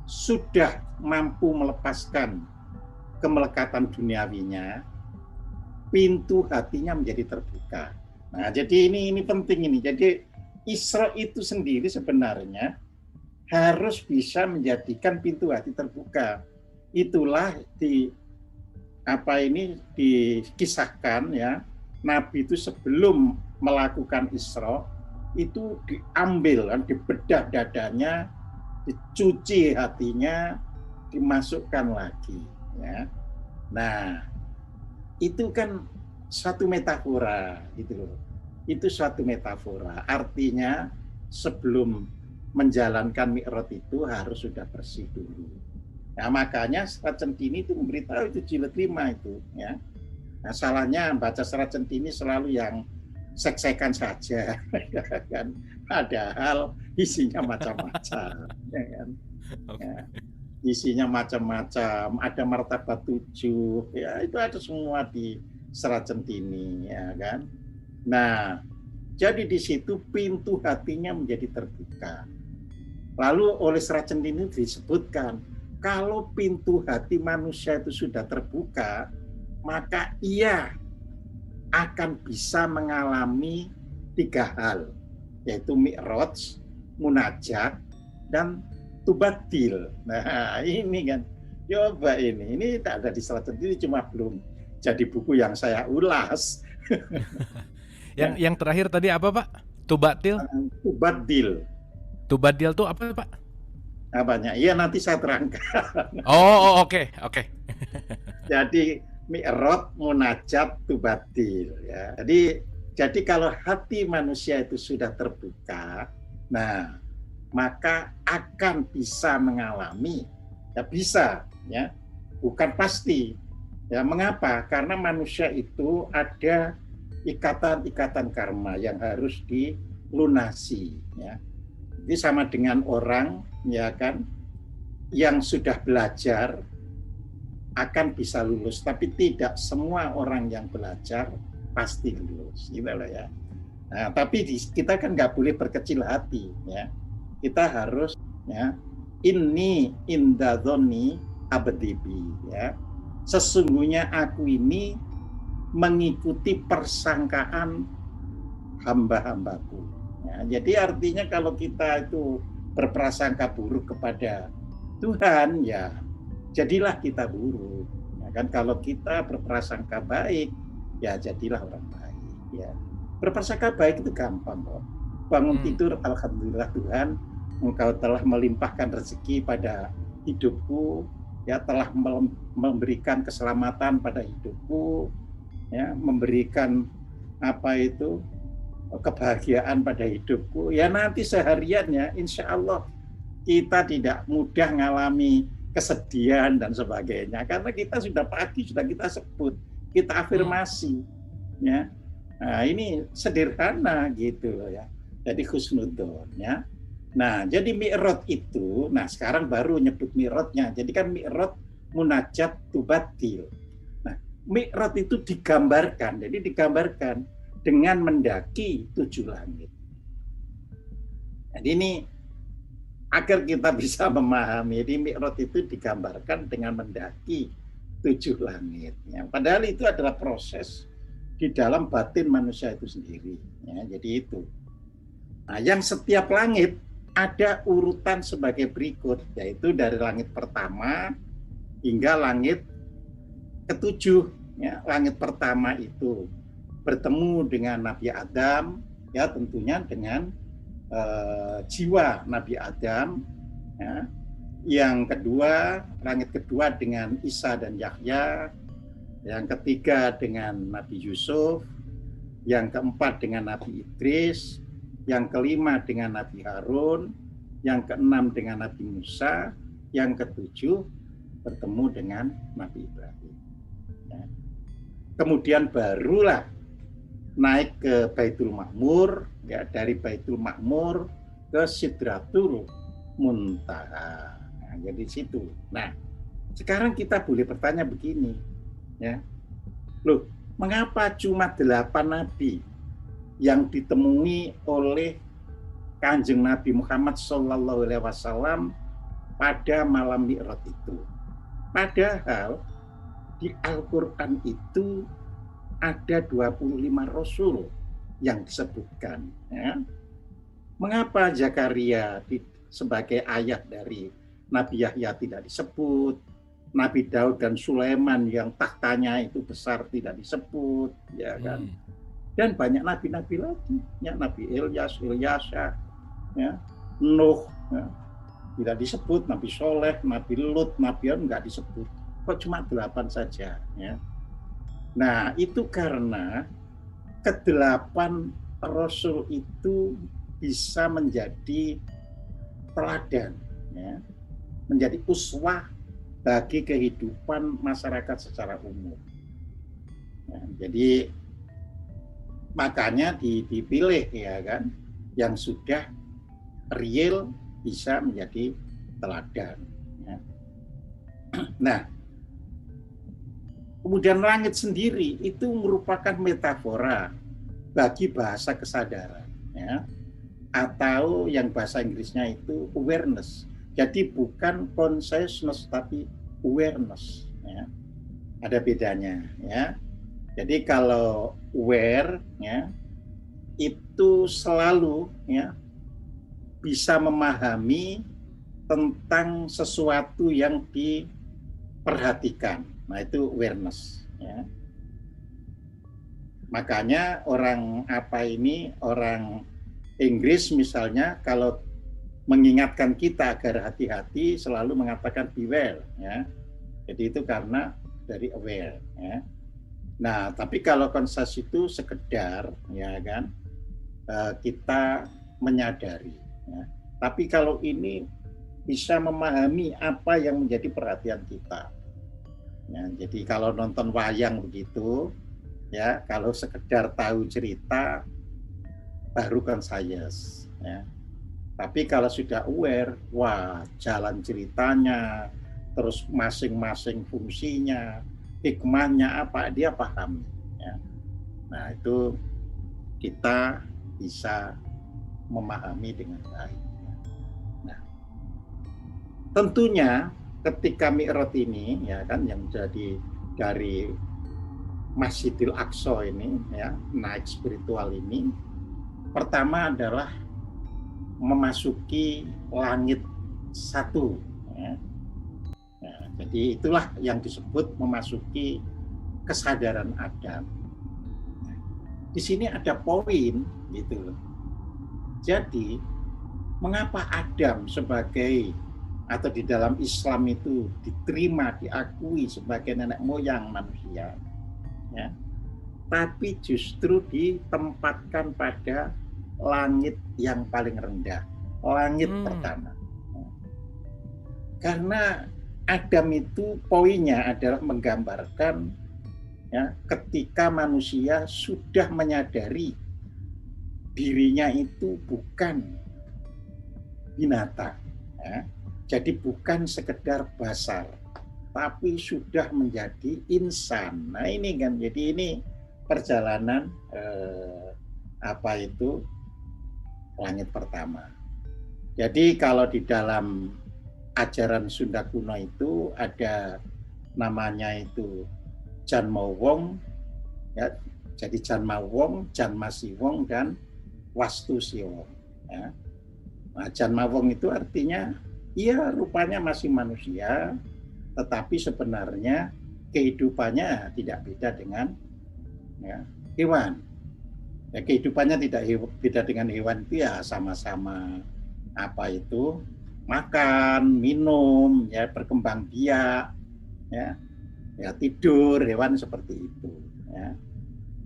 sudah mampu melepaskan kemelekatan duniawinya, pintu hatinya menjadi terbuka. Nah, jadi ini penting ini. Jadi Isra itu sendiri sebenarnya harus bisa menjadikan pintu hati terbuka. Itulah dikisahkan ya, Nabi itu sebelum melakukan Isra itu diambil, dibedah dadanya, dicuci hatinya, dimasukkan lagi. Ya. Nah, itu kan suatu metafora, gitu loh. Itu suatu metafora. Artinya sebelum menjalankan Mi'raj itu harus sudah bersih dulu. Nah, makanya Serat Centini itu memberitahu itu jilid 5 itu. Ya. Nah, salahnya baca Serat Centini selalu yang sek-sekan saja, kan? Padahal isinya macam-macam, ya kan? Ya. Isinya macam-macam, ada martabat 7, ya itu ada semua di Serat Centini, ya kan? Nah, jadi di situ pintu hatinya menjadi terbuka. Lalu oleh Serat Centini disebutkan, kalau pintu hati manusia itu sudah terbuka, maka ia akan bisa mengalami 3 hal, yaitu Mi'raj, Munajat, dan Tubatil. Nah, ini kan, coba ini tak ada di Serat Centini, cuma belum jadi buku yang saya ulas. Yang terakhir tadi apa, Pak? Tubatil? Tubatil. Tubatil tuh apa, Pak? Apanya? Iya, nanti saya terangkan. Oke. Jadi Mi'raj, Munajat, Tubatil. Ya. Jadi kalau hati manusia itu sudah terbuka, nah maka akan bisa mengalami, ya bisa, ya bukan pasti. Ya mengapa? Karena manusia itu ada ikatan-ikatan karma yang harus dilunasi. Ya. Jadi sama dengan orang, ya kan, yang sudah belajar akan bisa lulus, tapi tidak semua orang yang belajar pasti lulus, gitu loh ya. Nah, tapi kita kan nggak boleh berkecil hati, ya. Kita harus, ya, inni indadzoni abdibi, ya. Sesungguhnya aku ini mengikuti persangkaan hamba-hambaku. Ya, jadi artinya kalau kita itu berprasangka buruk kepada Tuhan, ya jadilah kita buruk. Ya kan, kalau kita berprasangka baik, ya jadilah orang baik. Ya, berprasangka baik itu gampang kok. Bangun tidur, alhamdulillah Tuhan, Engkau telah melimpahkan rezeki pada hidupku, ya telah memberikan keselamatan pada hidupku, ya memberikan kebahagiaan pada hidupku. Ya nanti sehariannya, insya Allah kita tidak mudah mengalami kesedihan dan sebagainya, karena kita sudah pagi sudah kita sebut, kita afirmasi, ya. Nah, ini sederhana gitu loh ya. Jadi husnudzon, ya. Nah, jadi Mi'raj itu, nah sekarang baru nyebut Mi'rajnya. Jadi kan Mi'raj, Munajat, Tubatil. Nah, Mi'raj itu digambarkan, jadi digambarkan dengan mendaki 7 langit. Jadi ini agar kita bisa memahami, jadi Mi'raj itu digambarkan dengan mendaki 7 langit. Ya, padahal itu adalah proses di dalam batin manusia itu sendiri. Ya, jadi itu. Nah, yang setiap langit ada urutan sebagai berikut, yaitu dari langit pertama hingga langit ke-7. Ya, langit pertama itu bertemu dengan Nabi Adam, ya tentunya dengan jiwa Nabi Adam, ya. Yang kedua, langit kedua dengan Isa dan Yahya, yang ketiga dengan Nabi Yusuf, yang keempat dengan Nabi Idris, yang kelima dengan Nabi Harun, yang keenam dengan Nabi Musa, yang ketujuh bertemu dengan Nabi Ibrahim. Ya. Kemudian barulah naik ke Baitul Ma'mur, ya dari Baitul Ma'mur ke Sidratul Muntaha. Nah, jadi situ. Nah, Sekarang kita boleh bertanya begini, ya. Loh, mengapa cuma 8 nabi yang ditemui oleh Kanjeng Nabi Muhammad SAW pada malam Mi'raj itu? Padahal di Al-Quran itu ada 25 Rasul yang disebutkan. Ya. Mengapa Zakaria sebagai ayah dari Nabi Yahya tidak disebut, Nabi Daud dan Sulaiman yang tahtanya itu besar tidak disebut, ya kan? Dan banyak nabi-nabi lagi, ya, Nabi Ilyas, ya, Nuh, ya, tidak disebut, Nabi Soleh, Nabi Lut, Nabi Harun nggak disebut. Kok cuma 8 saja, ya? Nah, itu karena ke-8 Rasul itu bisa menjadi teladan, ya, menjadi uswah bagi kehidupan masyarakat secara umum. Ya, jadi makanya dipilih, ya kan, yang sudah real bisa menjadi teladan. Ya. Nah, kemudian langit sendiri itu merupakan metafora bagi bahasa kesadaran, ya, atau yang bahasa Inggrisnya itu awareness. Jadi bukan consciousness tapi awareness, ya. Ada bedanya, ya. Jadi kalau aware, ya, itu selalu, ya, bisa memahami tentang sesuatu yang diperhatikan. Nah, itu awareness, ya. Makanya orang Inggris misalnya kalau mengingatkan kita agar hati-hati selalu mengatakan beware, ya. Jadi itu karena dari aware, ya. Nah, tapi kalau conscious itu sekedar, ya kan, kita menyadari, ya. Tapi kalau ini bisa memahami apa yang menjadi perhatian kita. Ya, jadi kalau nonton wayang begitu, ya, kalau sekedar tahu cerita baru conscious, ya. Tapi kalau sudah aware, wah, jalan ceritanya, terus masing-masing fungsinya, hikmahnya apa, dia paham, ya. Nah, itu kita bisa memahami dengan baik. Nah, tentunya ketika Mi'raj ini, ya kan, yang jadi dari Masjidil Aqsa ini, ya, naik spiritual ini, pertama adalah memasuki langit 1, ya. Nah, jadi itulah yang disebut memasuki kesadaran Adam. Nah, di sini ada poin gitu loh. Jadi mengapa Adam sebagai atau di dalam Islam itu diterima, diakui sebagai nenek moyang manusia, ya, tapi justru ditempatkan pada langit yang paling rendah, langit pertama. Karena Adam itu poinnya adalah menggambarkan, ya, ketika manusia sudah menyadari dirinya itu bukan binatang, ya. Jadi bukan sekedar basar, tapi sudah menjadi insan. Nah, ini kan, jadi ini perjalanan langit pertama. Jadi kalau di dalam ajaran Sunda kuno itu ada namanya itu Janma Wong, ya. Jadi Janma Wong, Janma Siwong, dan Wastu Siwong, ya. Nah, Janma Wong itu artinya ia rupanya masih manusia, tetapi sebenarnya kehidupannya tidak beda dengan, ya, hewan. Ya, kehidupannya tidak beda dengan hewan itu, ya sama-sama makan, minum, ya, berkembang biak, ya, tidur, hewan seperti itu, ya.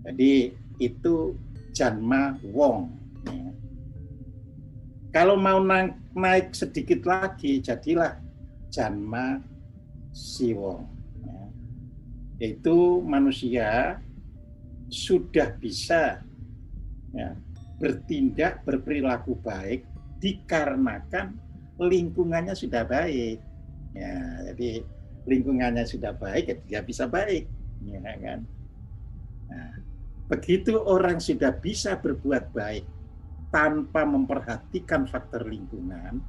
Jadi itu Janma Wong, ya. Kalau mau naik sedikit lagi, jadilah Janma Siwong, ya. Yaitu manusia sudah bisa, ya, bertindak, berperilaku baik dikarenakan lingkungannya sudah baik, ya. Jadi lingkungannya sudah baik, ya dia bisa baik, ya kan? Nah, begitu orang sudah bisa berbuat baik tanpa memperhatikan faktor lingkungan,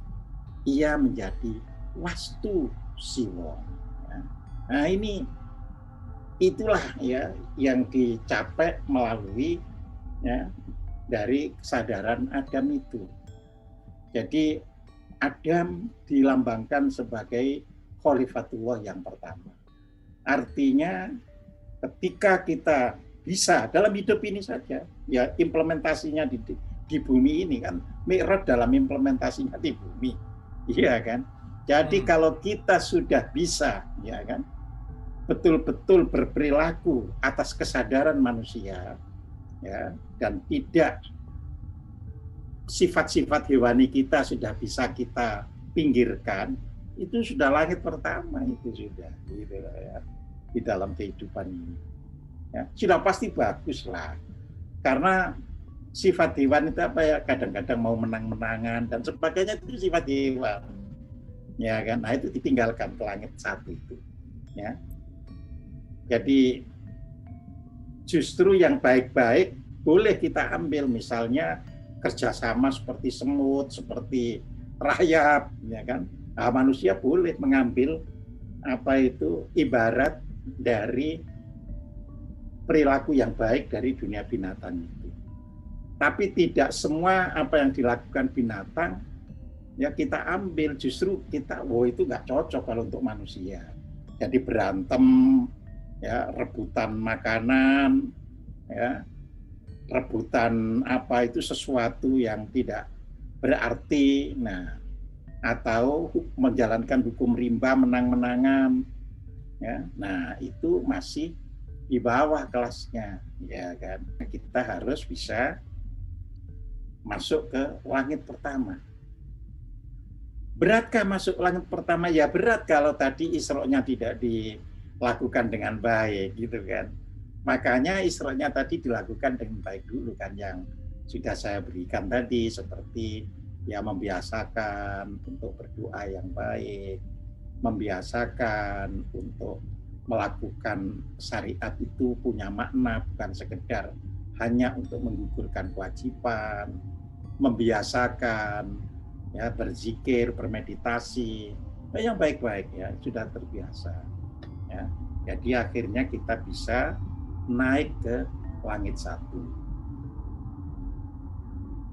ia menjadi wastu siwo. Ya. Nah, itulah ya yang dicapai melalui ya dari kesadaran Adam itu. Jadi Adam dilambangkan sebagai Khalifatullah yang pertama. Artinya ketika kita bisa dalam hidup ini saja, ya implementasinya di bumi ini kan, Mi'raj dalam implementasinya di bumi, iya kan. Jadi kalau kita sudah bisa, ya kan, betul-betul berperilaku atas kesadaran manusia, ya, dan tidak sifat-sifat hewani kita sudah bisa kita pinggirkan, itu sudah langit pertama, itu sudah gitu ya, di dalam kehidupan ini. Ya, sudah pasti bagus lah, karena sifat hewan itu apa ya, kadang-kadang mau menang-menangan dan sebagainya, itu sifat hewan, ya kan. Nah itu ditinggalkan ke langit satu itu, ya. Jadi justru yang baik-baik boleh kita ambil, misalnya kerjasama seperti semut, seperti rayap, ya kan. Nah, manusia boleh mengambil apa itu ibarat dari perilaku yang baik dari dunia binatang itu. Tapi tidak semua apa yang dilakukan binatang ya kita ambil, justru kita, itu nggak cocok kalau untuk manusia. Jadi berantem, ya, rebutan makanan, ya, rebutan apa itu sesuatu yang tidak berarti, nah, atau menjalankan hukum rimba, menang-menangan, ya, nah itu masih di bawah kelasnya, ya kan. Kita harus bisa masuk ke langit pertama. Beratkah masuk langit pertama? Ya berat kalau tadi Isra-nya tidak dilakukan dengan baik, gitu kan. Makanya Isra-nya tadi dilakukan dengan baik dulu kan, yang sudah saya berikan tadi, seperti ya membiasakan untuk berdoa yang baik, membiasakan untuk melakukan syariat itu punya makna, bukan sekedar hanya untuk menggugurkan kewajiban, membiasakan ya berzikir, bermeditasi, yang baik-baik ya, sudah terbiasa. Ya. Jadi akhirnya kita bisa naik ke langit satu.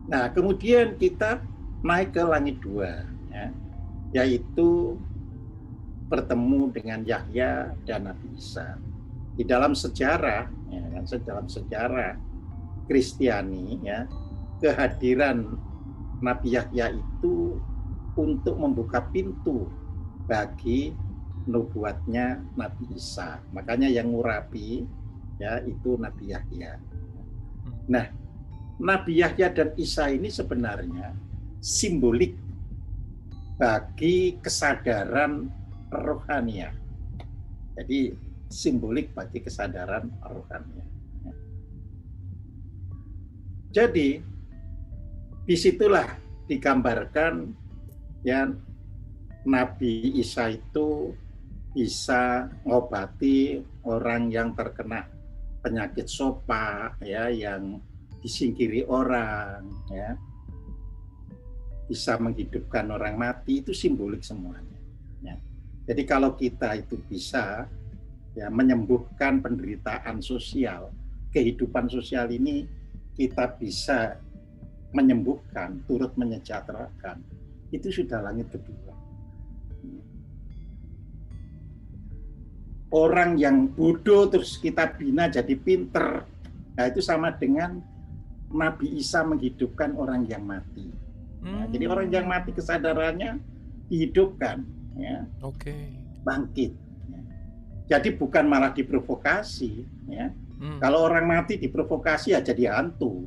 Nah, kemudian kita naik ke langit dua, ya, yaitu bertemu dengan Yahya dan Nabi Isa. Di dalam sejarah, ya kan, dalam sejarah Kristiani, ya, kehadiran Nabi Yahya itu untuk membuka pintu bagi nubuatnya Nabi Isa. Makanya yang ngurapi, ya, itu Nabi Yahya. Nah, Nabi Yahya dan Isa ini sebenarnya simbolik bagi kesadaran rohania. Jadi simbolik bagi kesadaran rohania. Jadi disitulah digambarkan ya Nabi Isa itu bisa ngobati orang yang terkena penyakit sopa, ya, yang disingkiri orang, ya, bisa menghidupkan orang mati, itu simbolik semuanya. Ya. Jadi kalau kita itu bisa ya menyembuhkan penderitaan sosial, kehidupan sosial ini kita bisa menyembuhkan, turut menyejahterakan, itu sudah langit kedua. Orang yang bodoh terus kita bina jadi pinter, nah itu sama dengan Nabi Isa menghidupkan orang yang mati. Nah, jadi orang yang mati kesadarannya dihidupkan, ya, bangkit. Ya. Jadi bukan malah diprovokasi, ya. Kalau orang mati diprovokasi ya jadi hantu.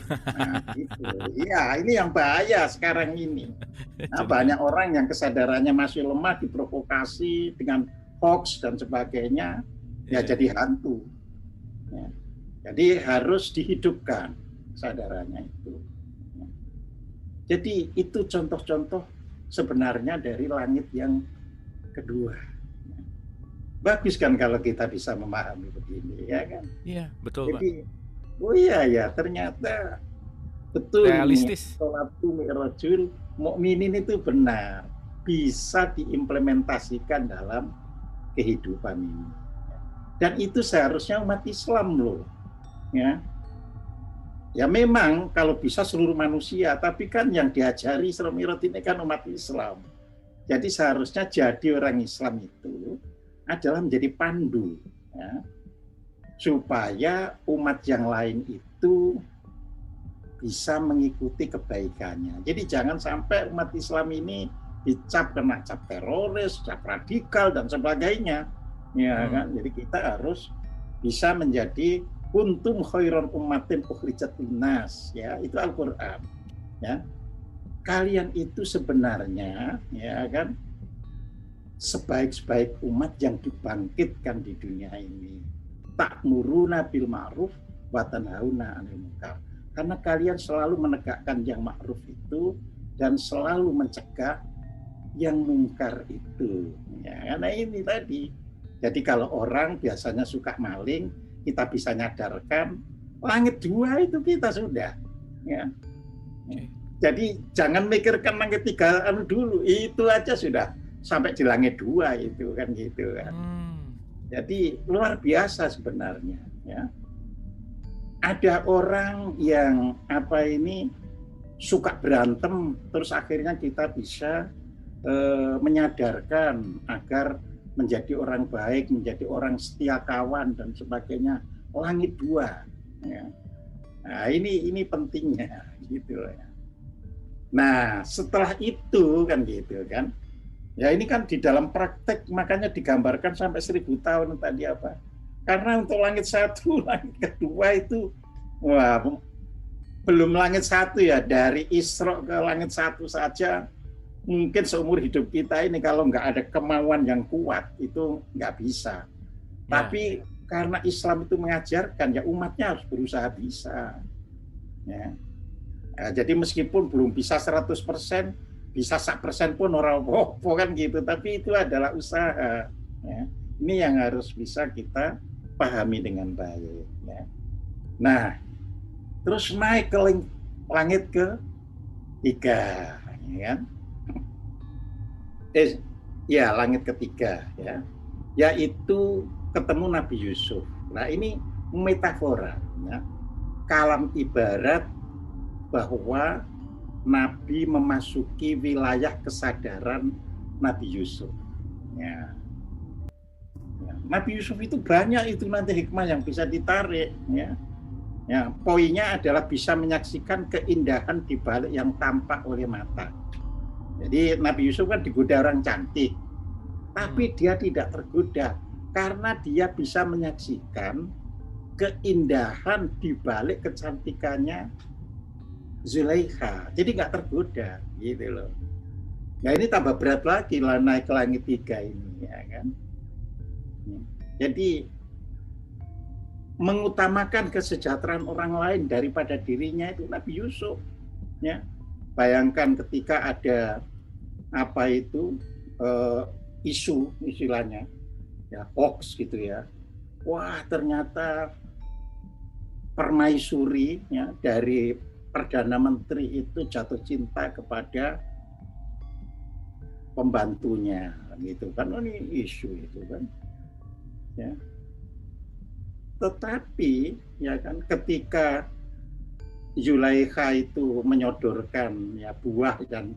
Nah, gitu. Iya, ini yang bahaya sekarang ini. Nah, banyak orang yang kesadarannya masih lemah diprovokasi dengan hoax dan sebagainya, ya jadi hantu. Ya. Jadi harus dihidupkan kesadarannya itu. Ya. Jadi itu contoh-contoh sebenarnya dari langit yang kedua. Bagus kan kalau kita bisa memahami begini, ya kan? Iya, betul, Pak. Jadi, oh iya ya, ternyata betul nih, Realistis. sholatu mi'rajul mukminin itu benar, bisa diimplementasikan dalam kehidupan ini. Dan itu seharusnya umat Islam loh, ya. Ya memang kalau bisa seluruh manusia, tapi kan yang diajari Isra Mi'raj ini kan umat Islam. Jadi seharusnya jadi orang Islam itu adalah menjadi pandu, ya, supaya umat yang lain itu bisa mengikuti kebaikannya. Jadi jangan sampai umat Islam ini kena cap teroris, cap radikal dan sebagainya, ya kan? Jadi kita harus bisa menjadi kuntum khairan ummatin ukhrijat linnas, ya, itu Al-Qur'an, ya. Kalian itu sebenarnya, ya kan, sebaik-baik umat yang dibangkitkan di dunia ini. Ta'muruna bil ma'ruf wa tanhauna 'anil munkar. Karena kalian selalu menegakkan yang ma'ruf itu dan selalu mencegah yang mungkar itu. Ya, karena ini tadi. Jadi kalau orang biasanya suka maling, kita bisa nyadarkan langit 2 itu kita sudah. Ya. Jadi jangan mikirkan langit 3 dulu, itu aja sudah sampai di langit 2 itu kan gitu kan. Jadi luar biasa sebenarnya, ya. Ada orang yang suka berantem, terus akhirnya kita bisa menyadarkan agar menjadi orang baik, menjadi orang setia kawan dan sebagainya. Langit 2, ya. Nah, ini pentingnya gitu ya. Nah, setelah itu kan gitu kan. Ya ini kan di dalam praktek makanya digambarkan sampai 1000 tahun tadi apa? Karena untuk langit 1, langit kedua itu wah, belum langit 1 ya, dari Isra ke langit 1 saja mungkin seumur hidup kita ini kalau nggak ada kemauan yang kuat itu nggak bisa. Tapi karena Islam itu mengajarkan ya umatnya harus berusaha bisa. Ya. Nah, jadi meskipun belum bisa 100%, bisa 1% pun orang apa kan gitu, tapi itu adalah usaha. Ya. Ini yang harus bisa kita pahami dengan baik. Ya. Nah, terus naik ke langit ke-3, ya kan? Langit ke-3, ya, yaitu ketemu Nabi Yusuf. Nah ini metafora, ya. Kalam ibarat bahwa Nabi memasuki wilayah kesadaran Nabi Yusuf. Ya. Nabi Yusuf itu banyak itu nanti hikmah yang bisa ditarik. Ya. Ya, poinnya adalah bisa menyaksikan keindahan di balik yang tampak oleh mata. Jadi Nabi Yusuf kan digoda orang cantik, tapi dia tidak tergoda karena dia bisa menyaksikan keindahan di balik kecantikannya Zulaikha, jadi nggak tergoda, gitu loh. Nah ini tambah berat lagi lah naik ke langit 3 ini, ya kan. Jadi mengutamakan kesejahteraan orang lain daripada dirinya itu Nabi Yusuf, ya. Bayangkan ketika ada isu istilahnya, ya hoax gitu ya. Wah ternyata permaisuri ya dari Perdana Menteri itu jatuh cinta kepada pembantunya gitu kan. Ini isu itu kan ya. Tetapi ya kan ketika Zulaikha itu menyodorkan ya buah dan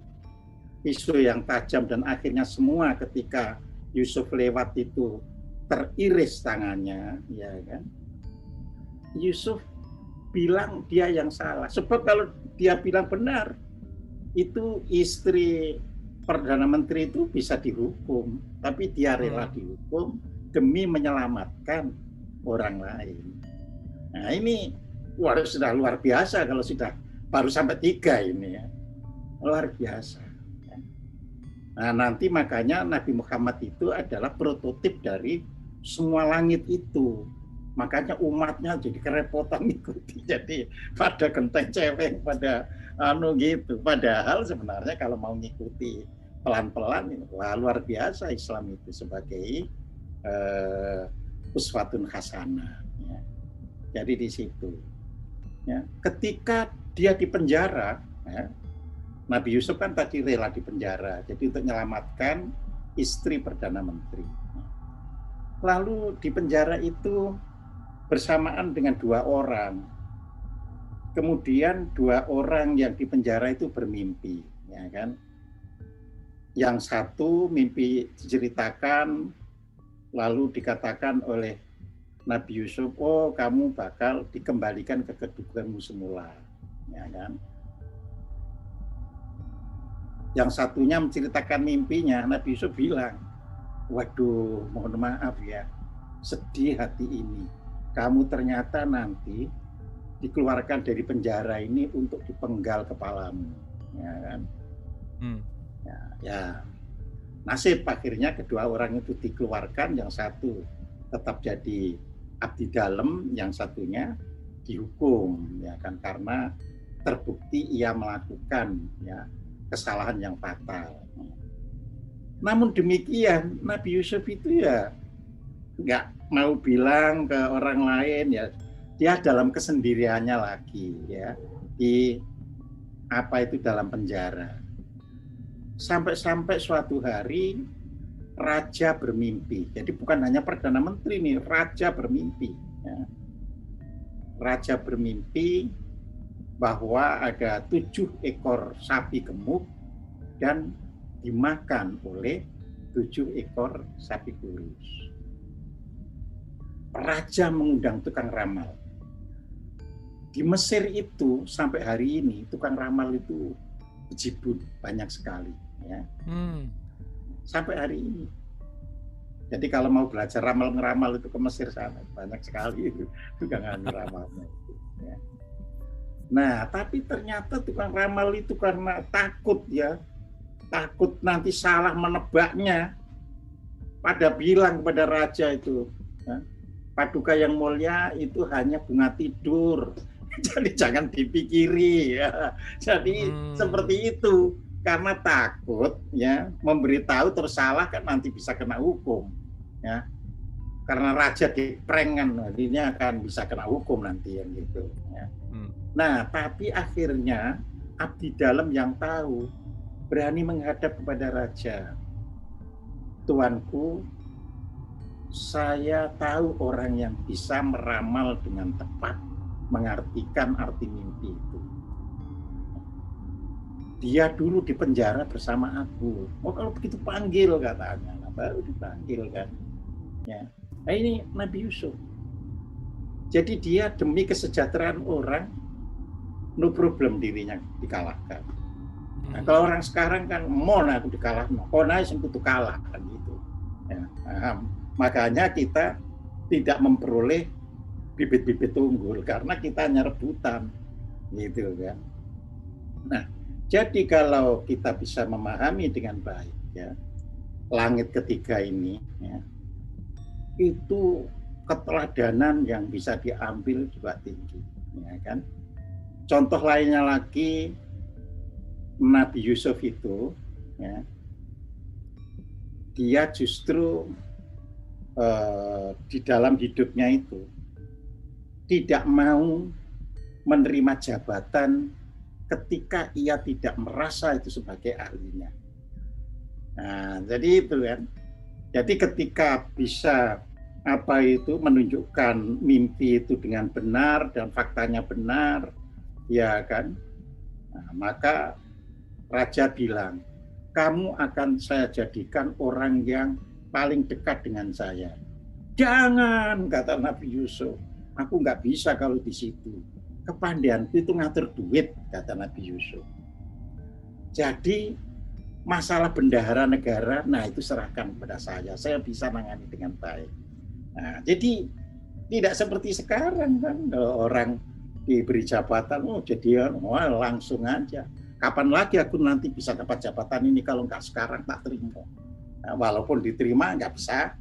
isu yang tajam dan akhirnya semua ketika Yusuf lewat itu teriris tangannya, ya kan. Yusuf bilang dia yang salah. Sebab kalau dia bilang benar, itu istri Perdana Menteri itu bisa dihukum, tapi dia rela dihukum demi menyelamatkan orang lain. Nah ini sudah luar biasa kalau sudah baru sampai 3 ini ya. Luar biasa. Nah nanti makanya Nabi Muhammad itu adalah prototip dari semua langit itu. Makanya umatnya jadi kerepotan ikuti. Jadi pada genteng cewek, pada gitu. Padahal sebenarnya kalau mau ngikuti pelan-pelan, wah luar biasa Islam itu sebagai uswatun hasanah. Ya. Jadi di situ. Ya. Ketika dia di penjara, ya, Nabi Yusuf kan tadi rela di penjara, jadi untuk menyelamatkan istri Perdana Menteri. Lalu di penjara itu bersamaan dengan 2 orang. Kemudian 2 orang yang di penjara itu bermimpi, ya kan? Yang satu mimpi diceritakan, lalu dikatakan oleh Nabi Yusuf, oh kamu bakal dikembalikan ke kedudukanmu semula, ya kan? Yang satunya menceritakan mimpinya, Nabi Yusuf bilang, waduh, mohon maaf ya, sedih hati ini. Kamu ternyata nanti dikeluarkan dari penjara ini untuk dipenggal kepalamu, ya kan? Ya, nasib akhirnya kedua orang itu dikeluarkan, yang satu tetap jadi abdi dalam, yang satunya dihukum, ya kan, karena terbukti ia melakukan ya kesalahan yang fatal. Namun demikian Nabi Yusuf itu ya nggak mau bilang ke orang lain, ya dia dalam kesendiriannya lagi ya di dalam penjara. Sampai suatu hari raja bermimpi. Jadi bukan hanya Perdana Menteri nih, raja bermimpi. Ya. Raja bermimpi bahwa ada 7 ekor sapi gemuk dan dimakan oleh 7 ekor sapi kurus. Raja mengundang tukang ramal. Di Mesir itu sampai hari ini tukang ramal itu bejibun banyak sekali. Ya. Sampai hari ini. Jadi kalau mau belajar ramal-ngeramal itu ke Mesir sana banyak sekali itu tukang ramalnya. Ya. Nah, tapi ternyata tukang ramal itu karena takut nanti salah menebaknya, pada bilang kepada raja itu, ya, Paduka yang mulia itu hanya bunga tidur, jadi jangan dipikiri ya. Jadi seperti itu, karena takut ya memberitahu terus salah kan nanti bisa kena hukum ya. Karena raja diprank kan, ini akan bisa kena hukum nanti yang gitu ya. Nah, tapi akhirnya abdi dalam yang tahu berani menghadap kepada raja. Tuanku, saya tahu orang yang bisa meramal dengan tepat, mengartikan arti mimpi itu. Dia dulu di penjara bersama aku. Oh, kalau begitu panggil katanya. Nah, baru dipanggil kan. Ya. Nah, ini Nabi Yusuf. Jadi dia demi kesejahteraan orang, no problem dirinya dikalahkan. Nah, kalau orang sekarang kan mau aku dikalahkan, mau naik itu kalah kan gitu. Ya, makanya kita tidak memperoleh bibit-bibit unggul karena kita hanya rebutan, gitu kan. Nah, jadi kalau kita bisa memahami dengan baik, ya, langit ketiga ini, ya, itu keteladanan yang bisa diambil juga tinggi, ya kan. Contoh lainnya lagi, Nabi Yusuf itu, ya, dia justru di dalam hidupnya itu tidak mau menerima jabatan ketika ia tidak merasa itu sebagai ahlinya. Nah, jadi itu kan. Jadi ketika bisa menunjukkan mimpi itu dengan benar dan faktanya benar, ya kan, nah, maka raja bilang, kamu akan saya jadikan orang yang paling dekat dengan saya. Jangan, kata Nabi Yusuf, aku nggak bisa kalau di situ. Kepandaianku itu ngatur duit, kata Nabi Yusuf. Jadi masalah bendahara negara, nah itu serahkan kepada saya bisa nangani dengan baik. Nah, jadi tidak seperti sekarang kan, orang diberi jabatan, langsung aja. Kapan lagi aku nanti bisa dapat jabatan ini, kalau nggak sekarang tak terima. Nah, walaupun diterima nggak bisa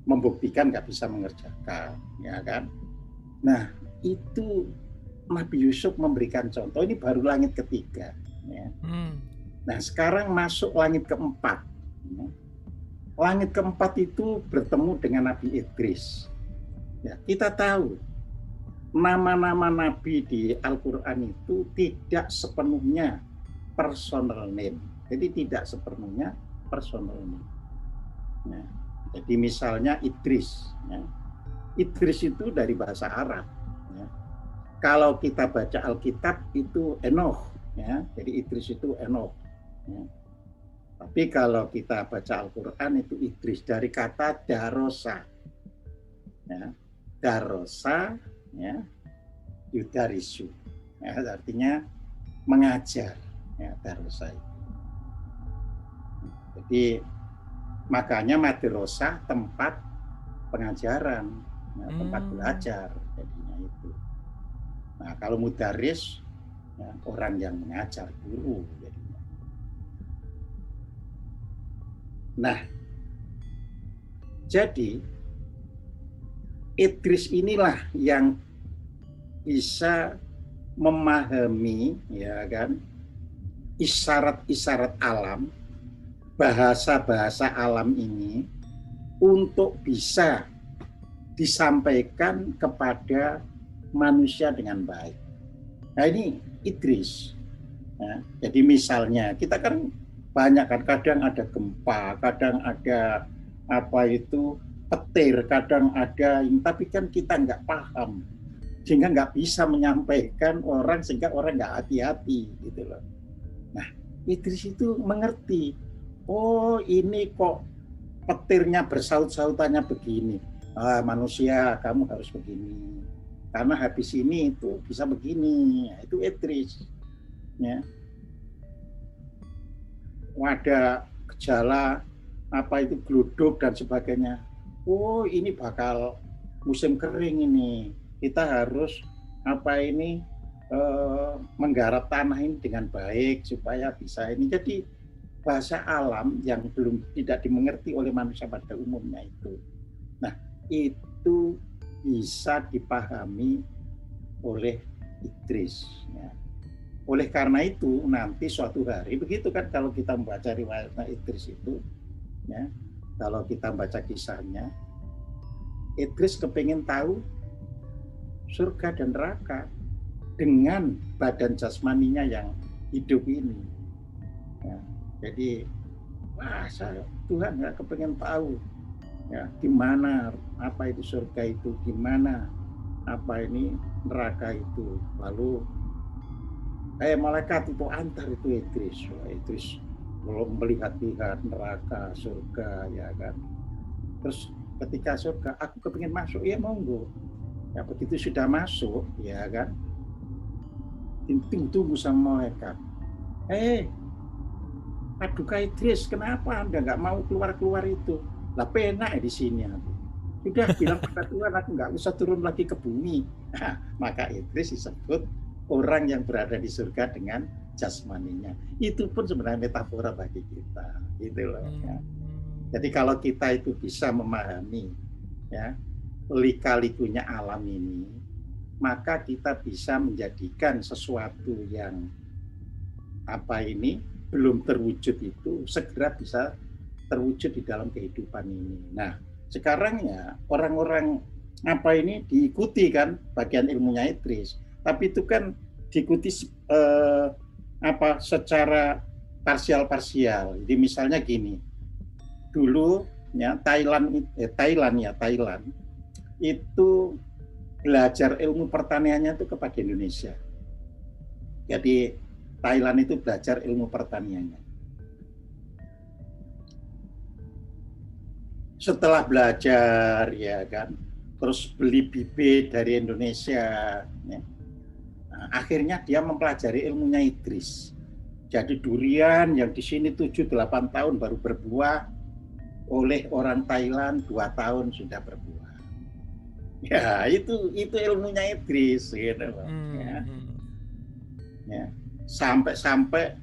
membuktikan, nggak bisa mengerjakan, ya kan. Nah, itu Nabi Yusuf memberikan contoh. Ini baru langit ketiga, ya. Nah, sekarang masuk langit keempat, ya. langit keempat itu bertemu dengan Nabi Idris. Ya, kita tahu nama-nama nabi di Al-Quran itu tidak sepenuhnya personal name. Jadi tidak sepenuhnya personal name. Nah, jadi misalnya Idris. Ya. Idris itu dari bahasa Arab. Ya. Kalau kita baca Alkitab itu Enoch. Ya. Jadi Idris itu Enoch. Ya. Tapi kalau kita baca Al-Quran itu Idris dari kata darosa. Ya. Darosa, ya, yudarisu, ya, artinya mengajar, ya, darosa itu. Jadi makanya madrasah tempat pengajaran, ya, tempat belajar, jadinya itu. Nah kalau mudaris, ya, orang yang mengajar, guru, jadinya. Nah, jadi Idris inilah yang bisa memahami, ya kan, isyarat-isyarat alam, bahasa-bahasa alam ini untuk bisa disampaikan kepada manusia dengan baik. Nah ini Idris. Ya, jadi misalnya kita kan banyak kan, kadang ada gempa, kadang ada apa itu petir, kadang ada, tapi kan kita nggak paham, sehingga nggak bisa menyampaikan orang, sehingga orang nggak hati-hati gitu loh. Nah Idris itu mengerti, oh ini kok petirnya bersaut-sautannya begini, manusia kamu harus begini, karena habis ini itu bisa begini, itu Idris. Ya. Ada gejala apa itu gluduk dan sebagainya. Oh ini bakal musim kering ini, kita harus apa ini menggarap tanah ini dengan baik supaya bisa ini. Jadi bahasa alam yang belum tidak dimengerti oleh manusia pada umumnya itu. Nah itu bisa dipahami oleh Idris. Ya. Oleh karena itu nanti suatu hari begitu kan, kalau kita membaca riwayatnya Idris itu, ya. Kalau kita baca kisahnya, Idris kepingin tahu surga dan neraka dengan badan jasmaninya yang hidup ini. Ya, jadi, Tuhan nggak kepingin tahu, ya, gimana apa itu surga itu, gimana apa ini neraka itu. Lalu, malaikat itu antar itu Idris. Idris belum melihat-lihat neraka, surga, ya kan. Terus ketika surga, aku kepingin masuk, ya monggo. Ya begitu sudah masuk, ya kan, tunggu sama malaikat. Aduh Kak Idris, kenapa Anda nggak mau keluar itu? Lah penak di sini aku. Sudah bilang pada Tuhan, aku nggak usah turun lagi ke bumi. Nah, maka Idris disebut orang yang berada di surga dengan jasmaninya. Itu pun sebenarnya metafora bagi kita, gitu loh. Ya. Jadi kalau kita itu bisa memahami, ya, lika-likunya alam ini, maka kita bisa menjadikan sesuatu yang apa ini belum terwujud itu segera bisa terwujud di dalam kehidupan ini. Nah, sekarang ya orang-orang apa ini diikuti kan bagian ilmunya Idris, tapi itu kan diikuti secara parsial. Jadi misalnya gini, dulu ya Thailand itu belajar ilmu pertaniannya itu kepada Indonesia. Jadi Thailand itu belajar ilmu pertaniannya. Setelah belajar, ya kan, terus beli bibit dari Indonesia, ya. Nah, akhirnya dia mempelajari ilmunya Idris. Jadi durian yang di sini 7-8 tahun baru berbuah, oleh orang Thailand 2 tahun sudah berbuah. Ya itu ilmunya Idris, gitu. Ya. Sampai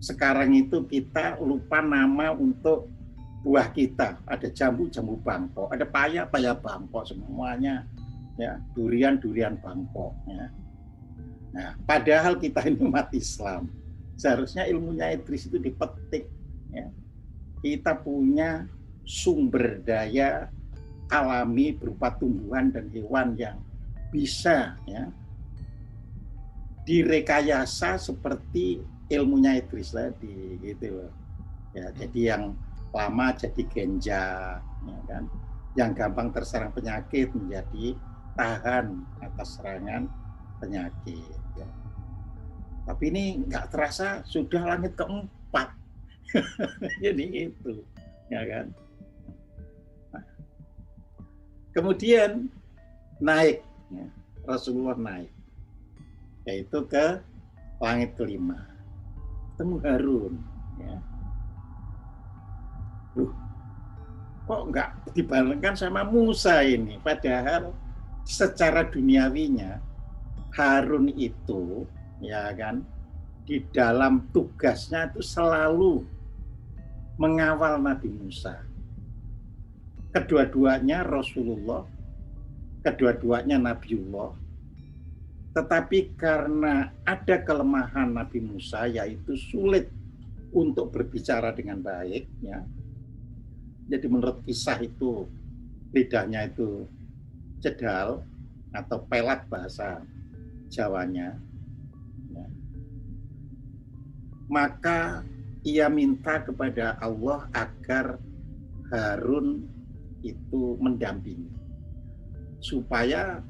sekarang itu kita lupa nama untuk buah kita. Ada jambu Bangkok, ada paya Bangkok, semuanya ya durian Bangkok. Ya. Nah, padahal kita ini umat Islam, seharusnya ilmunya Idris itu dipetik, ya. kita punya sumber daya alami berupa tumbuhan dan hewan yang bisa ya direkayasa seperti ilmunya Idris tadi gitu loh. Ya, jadi yang lama jadi genja, ya kan? Yang gampang terserang penyakit menjadi tahan atas serangan penyakit. Ya. Tapi ini nggak terasa sudah langit keempat, jadi itu, ya kan? Nah, kemudian naik, ya, Rasulullah naik, yaitu ke langit kelima, ketemu Harun. Ya. Kok nggak dibandingkan sama Musa ini? Padahal secara duniawinya Harun itu, ya kan, di dalam tugasnya itu selalu mengawal Nabi Musa. Kedua-duanya Rasulullah, kedua-duanya Nabiullah. Tetapi karena ada kelemahan Nabi Musa, yaitu sulit untuk berbicara dengan baik, ya. Jadi menurut kisah itu lidahnya itu cedal atau pelat bahasa Jawanya. Ya. Maka ia minta kepada Allah agar Harun itu mendampingi supaya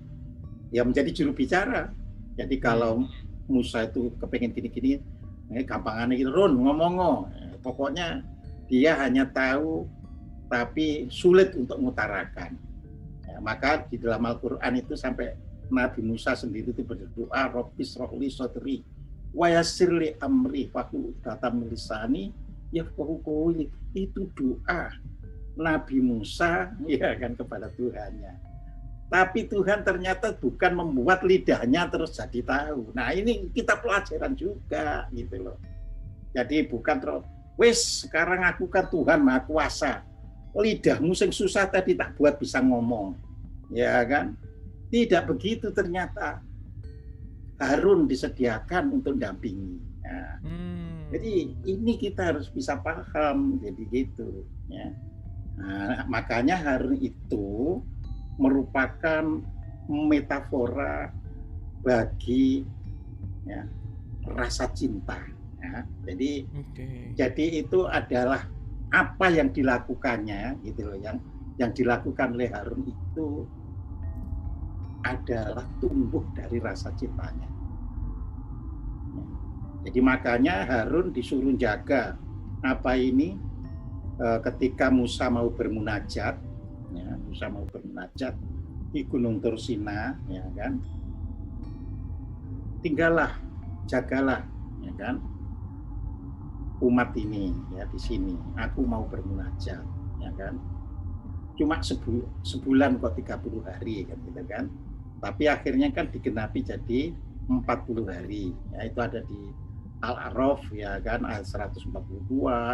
ya menjadi juru bicara. Jadi kalau Musa itu kepengen gini-gini, gampangannya gitu, Run ngomong, pokoknya dia hanya tahu tapi sulit untuk mengutarakan. Ya, maka di dalam Al-Quran itu sampai Nabi Musa sendiri itu berdoa, Rabbis rohli sodri, wa yassirli amri, fahu datam lisani, yafqahu qawli. Itu doa Nabi Musa ya kan kepada Tuhannya. Tapi Tuhan ternyata bukan membuat lidahnya terus jadi tahu. Nah ini kita pelajaran juga gitu loh. Jadi bukan terus, wes sekarang aku kan Tuhan Maha Kuasa. Lidahmu yang susah tadi tak buat bisa ngomong, ya kan? Tidak begitu ternyata. Harun disediakan untuk dampingi. Nah, jadi ini kita harus bisa paham, jadi gitu. Ya. Nah, makanya Harun itu merupakan metafora bagi ya, rasa cinta. Ya. Jadi itu adalah apa yang dilakukannya gitu loh, yang dilakukan oleh Harun itu adalah tumbuh dari rasa cintanya. Jadi makanya Harun disuruh jaga apa ini ketika Musa mau bermunajat, ya, Musa mau bermunajat di Gunung Tursina, ya kan, tinggallah, jagalah, ya kan, umat ini ya di sini. Aku mau bermunajat, ya kan. Cuma sebulan kok 30 hari kan gitu kan. Tapi akhirnya kan digenapi jadi 40 hari. Ya itu ada di Al-A'raf ya kan, ayat 142,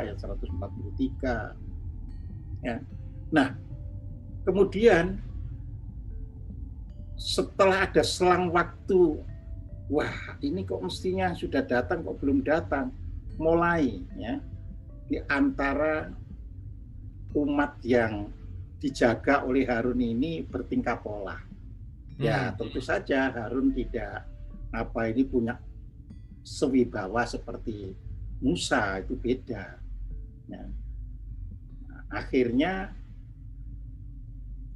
ayat 143. Ya. Nah, kemudian setelah ada selang waktu, wah ini kok mestinya sudah datang kok belum datang. Mulai ya di antara umat yang dijaga oleh Harun ini bertingkah pola. Ya tentu saja Harun tidak punya sewibawa seperti Musa, itu beda. Ya. Nah, akhirnya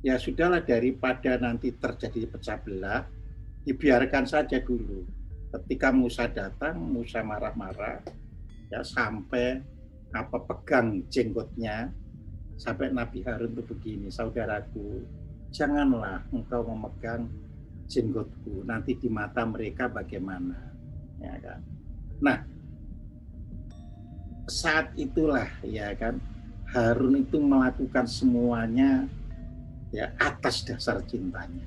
ya sudahlah, daripada nanti terjadi pecah belah, dibiarkan saja dulu. Ketika Musa datang, Musa marah-marah. Ya sampai pegang jenggotnya, sampai Nabi Harun itu begini, saudaraku, janganlah engkau memegang jenggotku, nanti di mata mereka bagaimana, ya kan. Nah saat itulah ya kan Harun itu melakukan semuanya ya atas dasar cintanya.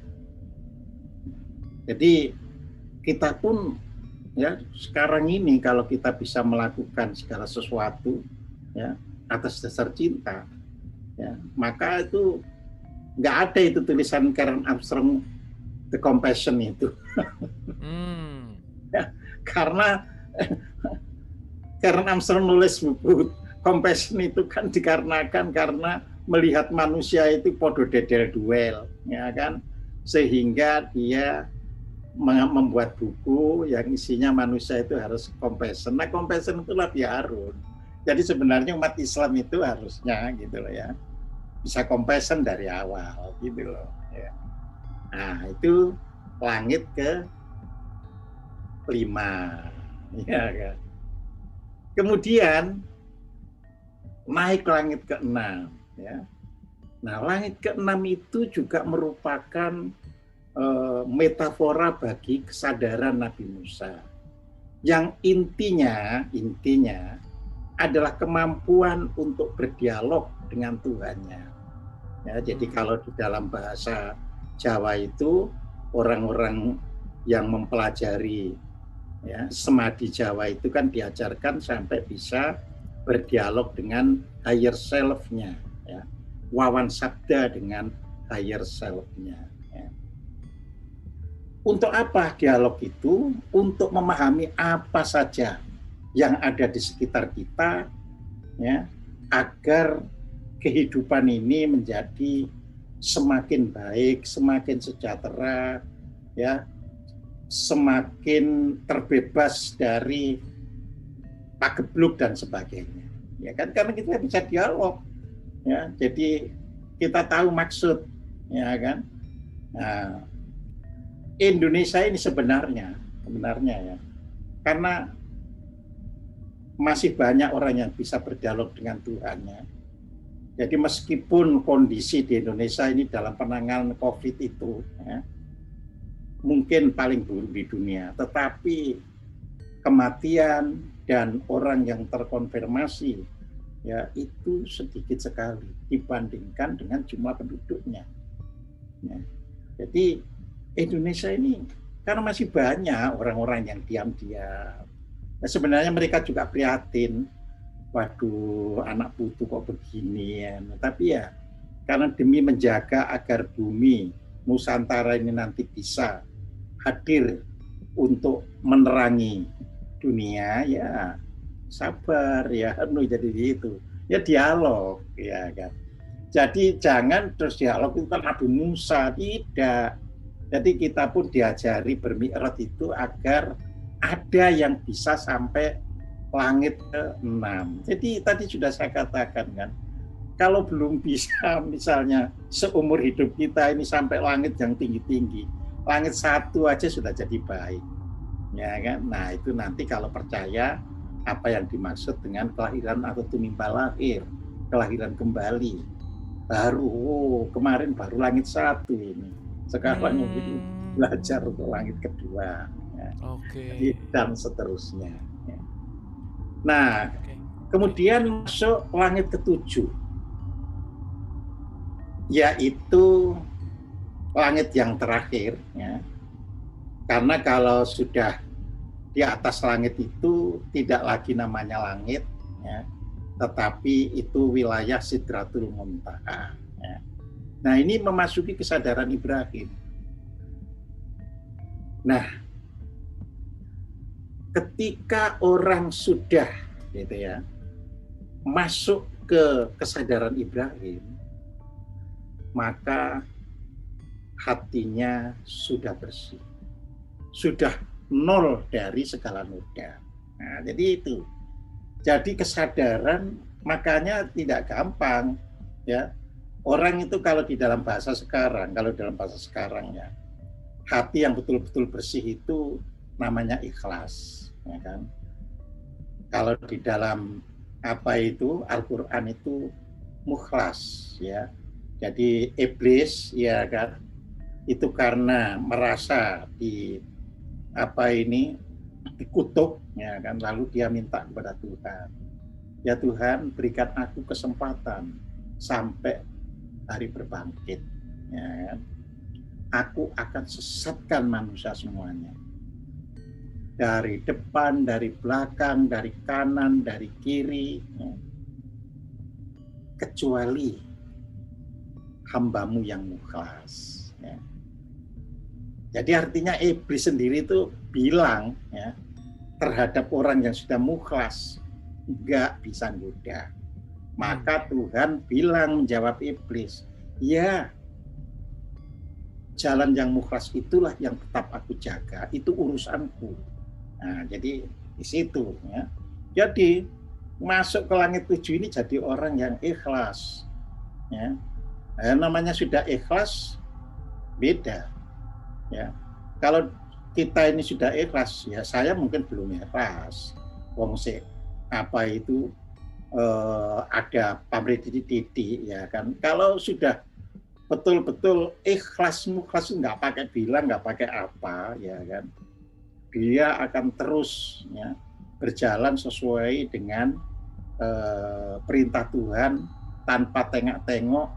Jadi kita pun ya sekarang ini kalau kita bisa melakukan segala sesuatu ya atas dasar cinta, ya maka itu nggak ada itu tulisan Karen Armstrong The Compassion itu. Ya, karena Karen Armstrong nulis buku compassion itu kan dikarenakan karena melihat manusia itu podo dedel duel, ya kan, sehingga dia membuat buku yang isinya manusia itu harus compassion. Nah, compassion itulah biarun. Jadi sebenarnya umat Islam itu harusnya gitu loh ya, bisa compassion dari awal gitu loh. Ya. Nah, itu langit ke-5, ya kan. Kemudian naik langit ke-6, ya. Nah, langit ke-6 itu juga merupakan metafora bagi kesadaran Nabi Musa, yang intinya adalah kemampuan untuk berdialog dengan Tuhannya. Ya, jadi kalau di dalam bahasa Jawa itu orang-orang yang mempelajari ya, semadi Jawa itu kan diajarkan sampai bisa berdialog dengan higher self-nya, ya. Wawan sabda dengan higher self-nya. Ya. Untuk apa dialog itu? Untuk memahami apa saja yang ada di sekitar kita, ya, agar kehidupan ini menjadi semakin baik, semakin sejahtera, ya, semakin terbebas dari pagebluk dan sebagainya, ya kan, karena kita bisa dialog, ya, jadi kita tahu maksud, ya kan. Nah, Indonesia ini sebenarnya ya, karena masih banyak orang yang bisa berdialog dengan Tuhannya. Jadi meskipun kondisi di Indonesia ini dalam penanganan COVID itu, ya, mungkin paling buruk di dunia, tetapi kematian dan orang yang terkonfirmasi ya itu sedikit sekali dibandingkan dengan jumlah penduduknya. Ya. Jadi Indonesia ini karena masih banyak orang-orang yang diam-diam. Nah, sebenarnya mereka juga prihatin, waduh anak putu kok begini ya. Tapi ya karena demi menjaga agar bumi Nusantara ini nanti bisa hadir untuk menerangi dunia, ya sabar ya, jadi itu ya dialog, ya kan. Jadi jangan terus dialog itu kan Nabi Musa, tidak. Jadi kita pun diajari bermi'raj itu agar ada yang bisa sampai langit ke-6. Jadi tadi sudah saya katakan kan, kalau belum bisa misalnya seumur hidup kita ini sampai langit yang tinggi-tinggi, langit 1 aja sudah jadi baik, ya kan. Nah itu nanti kalau percaya apa yang dimaksud dengan kelahiran atau tumimbal lahir, kelahiran kembali, baru kemarin baru langit 1 ini, sekarang ini belajar untuk langit kedua, ya. Dan seterusnya, ya. Nah kemudian masuk langit ke-7, yaitu langit yang terakhir, ya. Karena kalau sudah di atas langit itu tidak lagi namanya langit, ya, tetapi itu wilayah Sidratul Muntaha, ya. Nah ini memasuki kesadaran Ibrahim. Nah ketika orang sudah gitu ya masuk ke kesadaran Ibrahim, maka hatinya sudah bersih, sudah nol dari segala noda. Nah, jadi itu. Jadi kesadaran makanya tidak gampang, ya. Orang itu kalau di dalam bahasa sekarang, ya, hati yang betul-betul bersih itu namanya ikhlas, ya kan. Kalau di dalam apa itu Al-Qur'an itu mukhlas, ya. Jadi iblis, ya kan, itu karena merasa dikutuk, ya kan, lalu dia minta kepada Tuhan, ya Tuhan berikan aku kesempatan sampai hari berbangkit, ya kan, aku akan sesatkan manusia semuanya, dari depan, dari belakang, dari kanan, dari kiri, ya, kecuali hambamu yang mukhlas, ya. Jadi artinya iblis sendiri itu bilang, ya, terhadap orang yang sudah mukhlas nggak bisa goda. Maka Tuhan bilang menjawab iblis, ya jalan yang mukhlas itulah yang tetap aku jaga, itu urusanku. Nah, jadi di situ ya. Jadi masuk ke langit 7 ini jadi orang yang ikhlas. Ya. Nah, namanya sudah ikhlas beda. Ya. Kalau kita ini sudah ikhlas, ya saya mungkin belum ikhlas. Wong apa itu ada pamrih titik ya kan. Kalau sudah betul-betul ikhlas mukhlas nggak pakai bilang, nggak pakai apa ya kan, dia akan terus ya berjalan sesuai dengan perintah Tuhan tanpa tengok-tengok.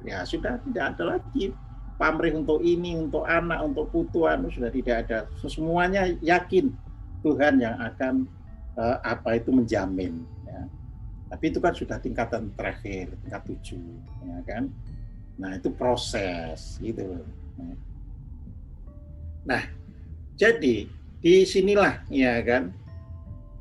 Ya sudah tidak ada lagi pamrih untuk ini, untuk anak, untuk putuan, sudah tidak ada. Semuanya yakin Tuhan yang akan menjamin. Ya. Tapi itu kan sudah tingkatan terakhir, tingkat 7, ya kan. Nah itu proses gitu. Nah jadi disinilah ya kan,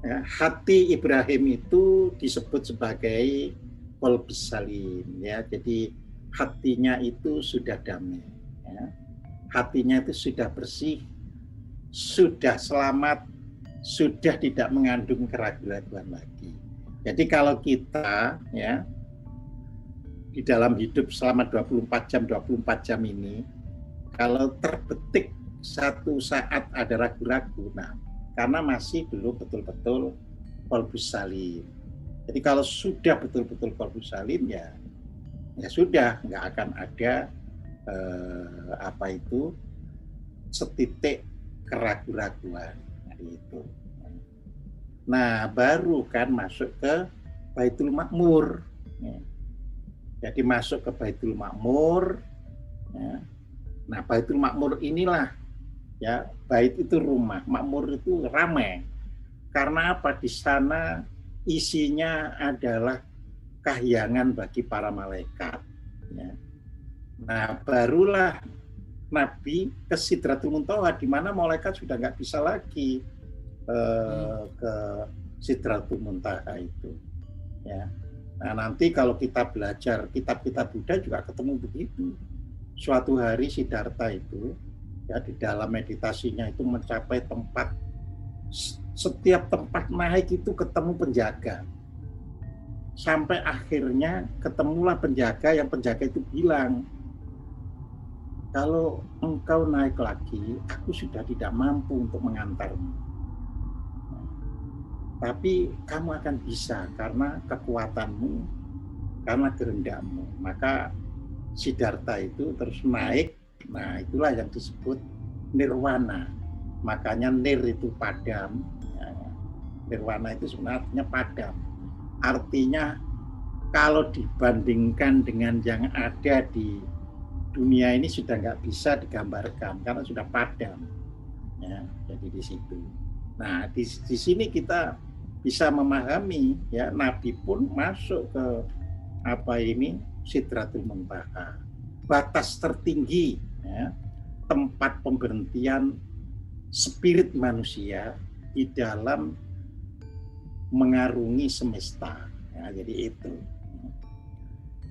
ya, hati Ibrahim itu disebut sebagai qalbus salim ya. Jadi hatinya itu sudah damai, ya. Hatinya itu sudah bersih, sudah selamat, sudah tidak mengandung keraguan-keraguan lagi. Jadi kalau kita ya di dalam hidup selama 24 jam ini, kalau terbetik satu saat ada ragu-ragu, nah karena masih belum betul-betul qalbus salim. Jadi kalau sudah betul-betul qalbus salim ya sudah, nggak akan ada setitik keraguan-raguan itu. Nah baru kan masuk ke Baitul Makmur. Ya. Jadi masuk ke Baitul Makmur. Ya. Nah Baitul Makmur inilah ya, bait itu rumah, makmur itu ramai. Karena apa? Di sana isinya adalah kahyangan bagi para malaikat. Ya. Nah barulah Nabi ke Sidratul Muntaha, di mana malaikat sudah nggak bisa lagi ke Sidratul Muntaha itu. Ya. Nah nanti kalau kita belajar kitab-kitab Buddha juga ketemu begitu. Suatu hari Siddhartha itu ya di dalam meditasinya itu mencapai tempat, setiap tempat naik itu ketemu penjaga. Sampai akhirnya ketemulah penjaga, yang penjaga itu bilang, kalau engkau naik lagi, aku sudah tidak mampu untuk mengantarmu. Tapi kamu akan bisa karena kekuatanmu, karena kehendakmu. Maka Siddhartha itu terus naik. Nah itulah yang disebut nirwana. Makanya nir itu padam. Nirwana itu sebenarnya padam. Artinya kalau dibandingkan dengan yang ada di dunia ini sudah nggak bisa digambarkan karena sudah padam. Ya, jadi di situ. Nah di sini kita bisa memahami ya, Nabi pun masuk ke Sidratul Muntaha, batas tertinggi ya, tempat pemberhentian spirit manusia di dalam mengarungi semesta ya, jadi itu.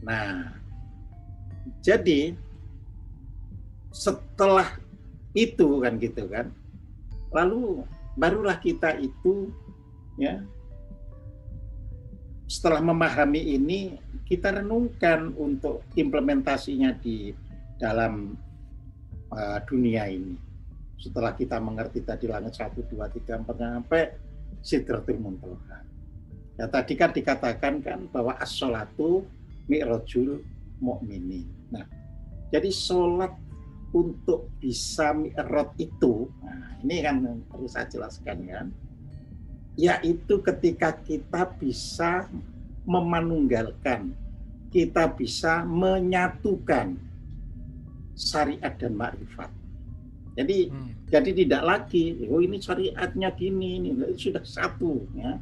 Nah jadi setelah itu kan gitu kan, lalu barulah kita itu ya, setelah memahami ini kita renungkan untuk implementasinya di dalam dunia ini. Setelah kita mengerti tadi langit 1, 2, 3, 4 sampai Sidratul Muntaha. Ya tadi kan dikatakan kan bahwa as-sholatu mi'rajul mu'minin. Nah, jadi sholat untuk bisa mi'raj itu, nah ini kan perlu saya jelaskan kan, yaitu ketika kita bisa memanunggalkan, kita bisa menyatukan syariat dan makrifat. Jadi tidak lagi, oh ini syariatnya gini, ini sudah satu. Ya.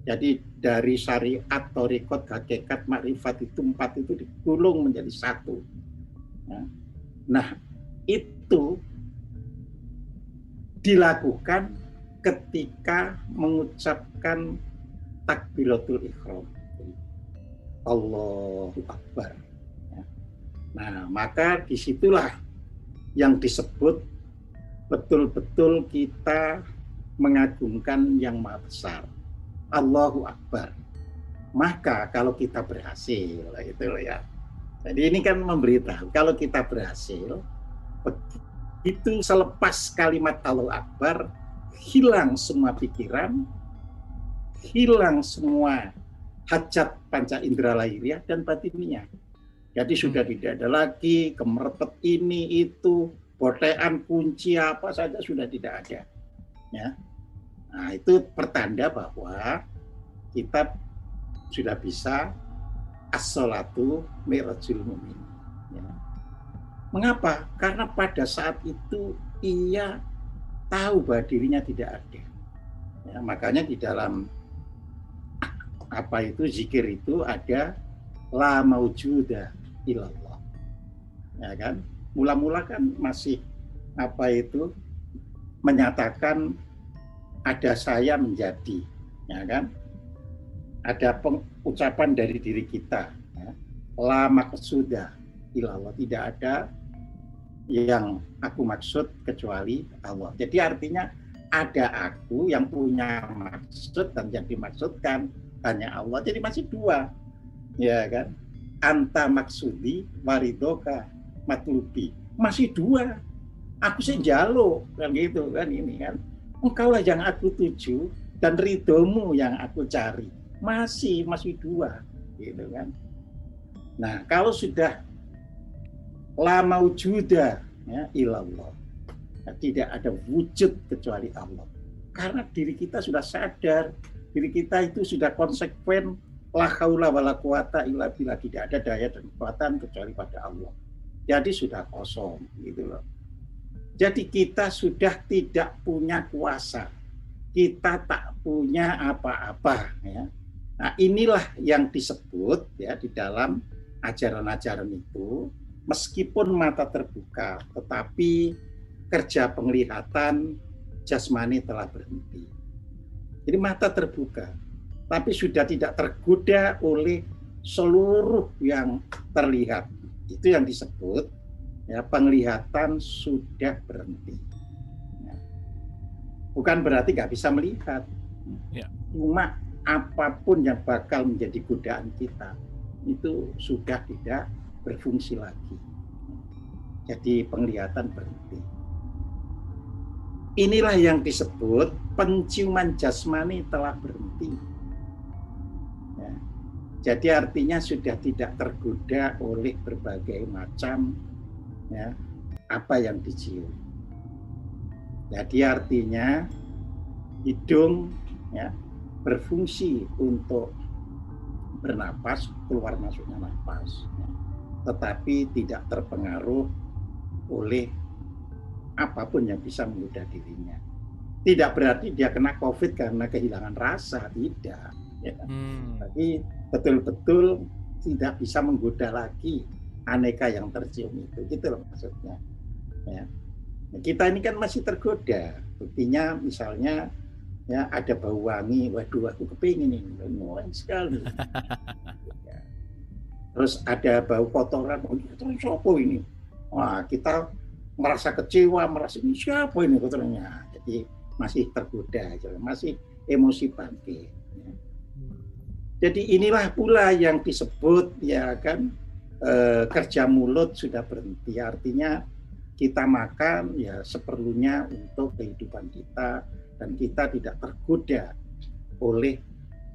Jadi dari syariat, thariqat, hakikat, makrifat itu 4 itu digulung menjadi satu. Ya. Nah itu dilakukan ketika mengucapkan takbiratul ihram. Allahu Akbar. Ya. Nah, maka disitulah yang disebut betul-betul kita mengagungkan yang maha besar. Allahu Akbar. Maka kalau kita berhasil, gitu loh ya. Jadi ini kan memberitahu kalau kita berhasil, begitu selepas kalimat Allahu Akbar, hilang semua pikiran, hilang semua hajat panca indera lahiriah dan batiniah. Jadi sudah tidak ada lagi kemerepet ini itu, botean kunci apa saja sudah tidak ada. Ya. Nah, itu pertanda bahwa kita sudah bisa as-sholatu mi'rajul mu'min. Ya. Mengapa? Karena pada saat itu ia tahu bahwa dirinya tidak ada. Ya, makanya di dalam zikir itu ada la maujuda illallah. Ya kan? Mula-mula kan masih menyatakan ada saya menjadi, ya kan? Ada ucapan dari diri kita, ya. La maqsuda illallah, tidak ada yang aku maksud kecuali Allah. Jadi artinya ada aku yang punya maksud dan yang dimaksudkan hanya Allah. Jadi masih dua, ya kan? Anta maksudi waridoka matlubi, masih dua. Aku sih jalo kan gitu kan, ini kan. Engkaulah yang aku tuju dan ridhomu yang aku cari. Masih dua, gitu kan. Nah, kalau sudah la maujuda ya ilallah, tidak ada wujud kecuali Allah. Karena diri kita sudah sadar, diri kita itu sudah konsekuen, la haula wala quwata illa billah, tidak ada daya dan kekuatan kecuali pada Allah. Jadi sudah kosong, gitu loh. Jadi kita sudah tidak punya kuasa, kita tak punya apa-apa, ya. Nah, inilah yang disebut ya di dalam ajaran-ajaran itu, meskipun mata terbuka, tetapi kerja penglihatan jasmani telah berhenti. Jadi mata terbuka, tapi sudah tidak tergoda oleh seluruh yang terlihat. Itu yang disebut ya penglihatan sudah berhenti. Ya. Bukan berarti nggak bisa melihat. Ya. Cuma apapun yang bakal menjadi godaan kita itu sudah tidak berfungsi lagi. Jadi penglihatan berhenti. Inilah yang disebut penciuman jasmani telah berhenti. Ya. Jadi artinya sudah tidak tergoda oleh berbagai macam ya apa yang dicium. Jadi artinya hidung ya berfungsi untuk bernapas, keluar masuknya napas, ya. Tetapi tidak terpengaruh oleh apapun yang bisa menggoda dirinya. Tidak berarti dia kena COVID karena kehilangan rasa, tidak. Ya. Tapi betul-betul tidak bisa menggoda lagi aneka yang tercium itu, gitu loh maksudnya. Ya. Kita ini kan masih tergoda, buktinya misalnya ya ada bau wangi, waduh aku kepingin ini, wangi sekali. Ya. Terus ada bau kotoran, kotoran siapa ini? Wah kita merasa kecewa, merasa ini siapa ini kotorannya. Jadi masih tergoda, masih emosi bangkit. Ya. Jadi inilah pula yang disebut ya kan kerja mulut sudah berhenti. Artinya kita makan ya seperlunya untuk kehidupan kita. Dan kita tidak tergoda oleh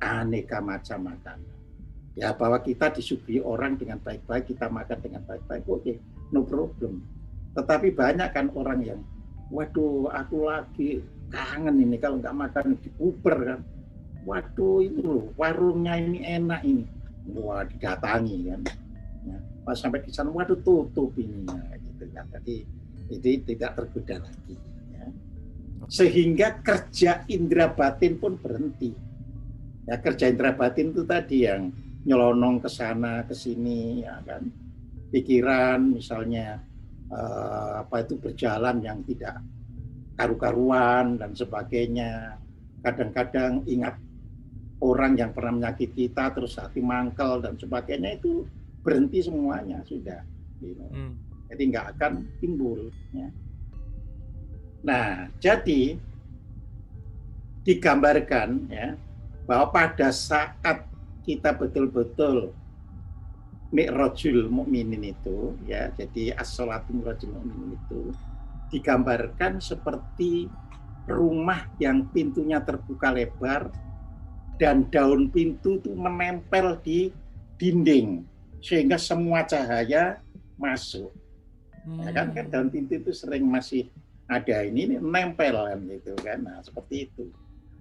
aneka macam makanan. Ya bahwa kita disuguhi orang dengan baik-baik, kita makan dengan baik-baik, oke, no problem. Tetapi banyak kan orang yang, waduh aku lagi kangen ini, kalau nggak makan dipuber kan. Waduh itu loh, warungnya ini enak ini. Wah didatangi kan. Ya, pas sampai di sana, waduh tutup ininya. Gitu kan. Jadi itu tidak tergoda lagi. Sehingga kerja indera batin pun berhenti. Ya, kerja indera batin itu tadi yang nyelonong ke sana ke sini, ya kan. Pikiran misalnya berjalan yang tidak karu-karuan dan sebagainya. Kadang-kadang ingat orang yang pernah menyakiti kita terus hati mangkel dan sebagainya itu berhenti semuanya sudah. Gitu. Jadi nggak akan timbul. Ya. Nah, jadi digambarkan ya bahwa pada saat kita betul-betul mi'rajul mukminin itu ya, jadi as-sholatu mi'rajul mukminin itu digambarkan seperti rumah yang pintunya terbuka lebar dan daun pintu itu menempel di dinding sehingga semua cahaya masuk. Ya kan daun pintu itu sering masih ada ini nempel kan gitu kan. Nah, seperti itu.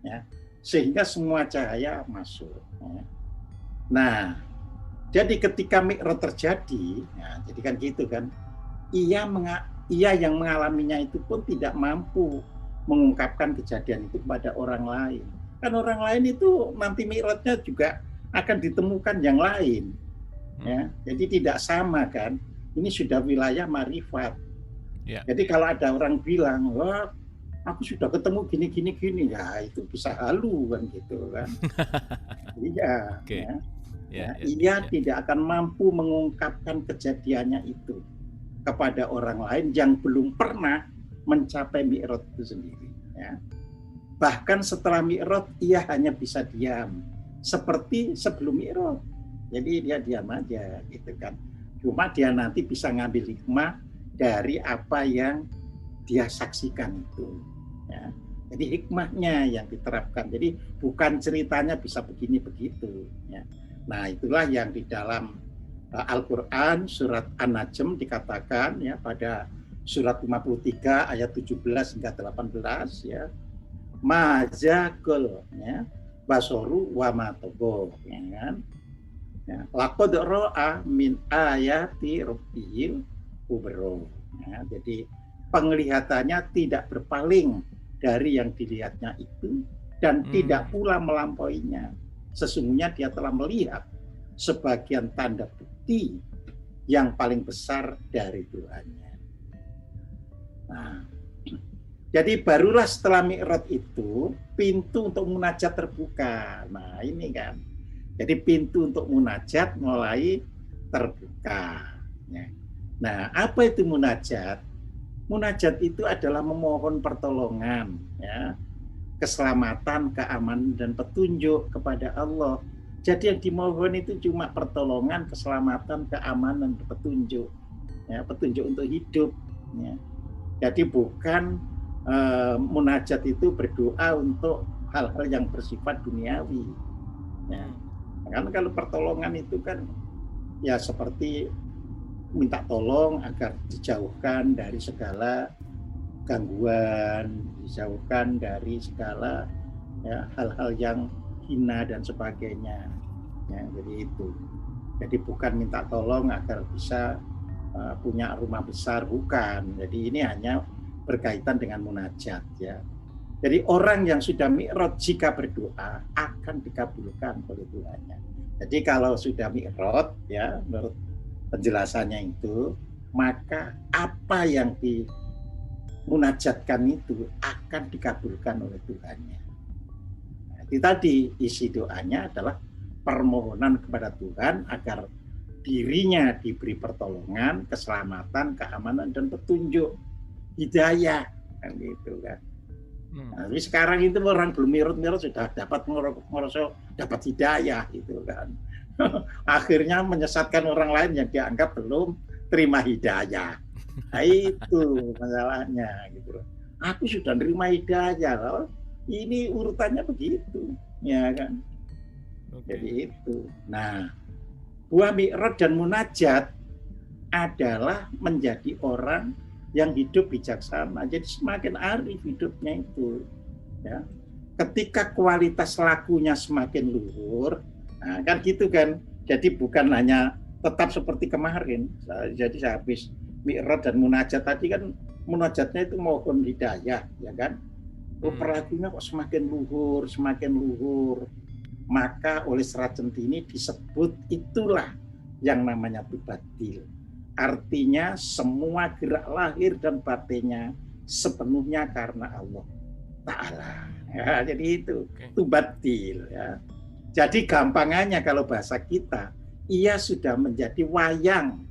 Ya. Sehingga semua cahaya masuk. Ya. Nah, jadi ketika mi'raj terjadi, ya, jadi kan gitu kan. Ia yang mengalaminya itu pun tidak mampu mengungkapkan kejadian itu kepada orang lain. Kan orang lain itu nanti mi'rajnya juga akan ditemukan yang lain. Ya, jadi tidak sama kan. Ini sudah wilayah marifat. Ya. Jadi kalau ada orang bilang, wah, aku sudah ketemu gini, ya itu bisa halu kan gitu kan. Iya. Okay. Ia tidak akan mampu mengungkapkan kejadiannya itu kepada orang lain yang belum pernah mencapai mi'raj itu sendiri. Ya. Bahkan setelah mi'raj ia hanya bisa diam seperti sebelum mi'raj. Jadi dia diam aja gitu kan. Cuma dia nanti bisa ngambil hikmah dari apa yang dia saksikan itu. Ya. Jadi hikmahnya yang diterapkan. Jadi bukan ceritanya bisa begini begitu. Ya. Nah itulah yang di dalam Al-Quran surat An-Najm dikatakan ya pada surat 53 ayat 17 hingga 18 ya. Majaqul ya basoru wa matogo ya kan. Ya, laqad ra'a min ayati rabbihil kubro. Ya, jadi penglihatannya tidak berpaling dari yang dilihatnya itu dan tidak pula melampauinya. Sesungguhnya dia telah melihat sebagian tanda bukti yang paling besar dari Tuhannya. Nah, jadi barulah setelah mi'raj itu pintu untuk munajat terbuka. Nah ini kan. Jadi pintu untuk munajat mulai terbuka. Ya. Nah, apa itu munajat? Munajat itu adalah memohon pertolongan, ya, keselamatan, keamanan, dan petunjuk kepada Allah. Jadi yang dimohon itu cuma pertolongan, keselamatan, keamanan, petunjuk, ya, petunjuk untuk hidup. Ya. Jadi bukan munajat itu berdoa untuk hal-hal yang bersifat duniawi. Ya. Karena kalau pertolongan itu kan ya seperti minta tolong agar dijauhkan dari segala gangguan, dijauhkan dari segala ya, hal-hal yang hina dan sebagainya. Ya, jadi itu. Jadi bukan minta tolong agar bisa punya rumah besar, bukan. Jadi ini hanya berkaitan dengan munajat ya. Jadi orang yang sudah mi'raj jika berdoa akan dikabulkan oleh Tuhannya. Jadi kalau sudah mi'raj ya menurut penjelasannya itu, maka apa yang dimunajatkan itu akan dikabulkan oleh Tuhannya. Nah, itu tadi isi doanya adalah permohonan kepada Tuhan agar dirinya diberi pertolongan, keselamatan, keamanan dan petunjuk, hidayah kan gitu kan. Nah, tapi sekarang itu orang belum mi'raj sudah dapat ngorosok dapat hidayah gitu kan. Akhirnya menyesatkan orang lain yang dianggap belum terima hidayah. Nah, itu masalahnya gitu. Aku sudah terima hidayah loh. Ini urutannya begitu, ya kan. Jadi itu. Nah, buah mi'raj dan munajat adalah menjadi orang yang hidup bijaksana. Jadi semakin arif hidupnya itu. Ya. Ketika kualitas lakunya semakin luhur, nah, kan gitu kan. Jadi bukan hanya tetap seperti kemarin. Jadi saya habis mi'raj dan munajat tadi kan, munajatnya itu mohon hidayah, ya kan. Perilakunya kok semakin luhur. Maka oleh Serat Centini disebut itulah yang namanya tubatil. Artinya semua gerak lahir dan batinnya sepenuhnya karena Allah Ta'ala. Ya, jadi itu tubatil. Ya. Jadi gampangannya kalau bahasa kita, ia sudah menjadi wayang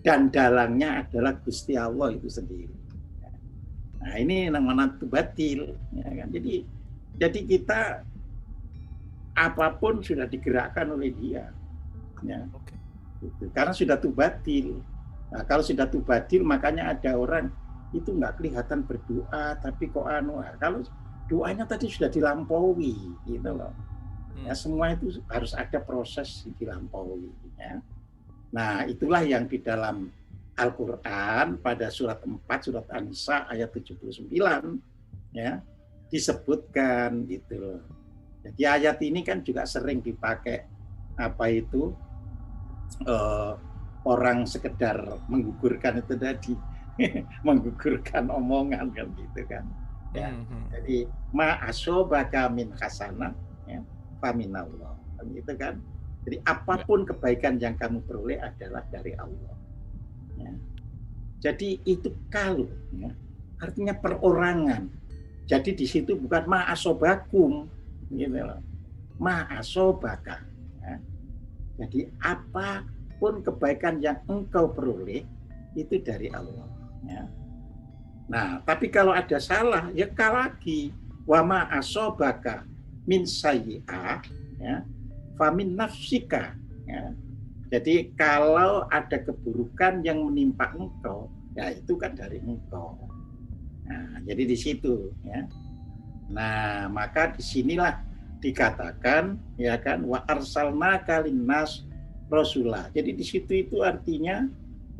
dan dalangnya adalah Gusti Allah itu sendiri. Nah ini namanya tubatil, ya kan? Jadi kita apapun sudah digerakkan oleh dia, ya. Gitu. Karena sudah tubatil. Nah, kalau sudah tubatil makanya ada orang itu nggak kelihatan berdoa, tapi kok kalau doanya tadi sudah dilampaui, gitu loh. Ya, semua itu harus ada proses dilampaui. Ya. Nah itulah yang di dalam Al-Quran pada surat 4, surat An-Nisa ayat 79 ya, disebutkan gitu loh. Jadi ayat ini kan juga sering dipakai orang sekedar menggugurkan itu tadi menggugurkan omongan kan gitu kan ya. Jadi ma asobaka min hasanah ya, faminallah kan gitu kan. Jadi apapun kebaikan yang kamu peroleh adalah dari Allah ya. Jadi itu kalau ya, artinya perorangan. Jadi di situ bukan ma asobakum gitu loh. Ma asobaka ya. Jadi apapun kebaikan yang engkau peroleh itu dari Allah. Ya. Nah, tapi kalau ada salah, ya lagi wama asobaka min sayyi'ah, ya, famin nafsika. Ya. Jadi kalau ada keburukan yang menimpa engkau, ya itu kan dari engkau. Nah, jadi di situ, ya. Nah, maka disinilah dikatakan ya kan wa arsalnaka linnas rasulah. Jadi di situ itu artinya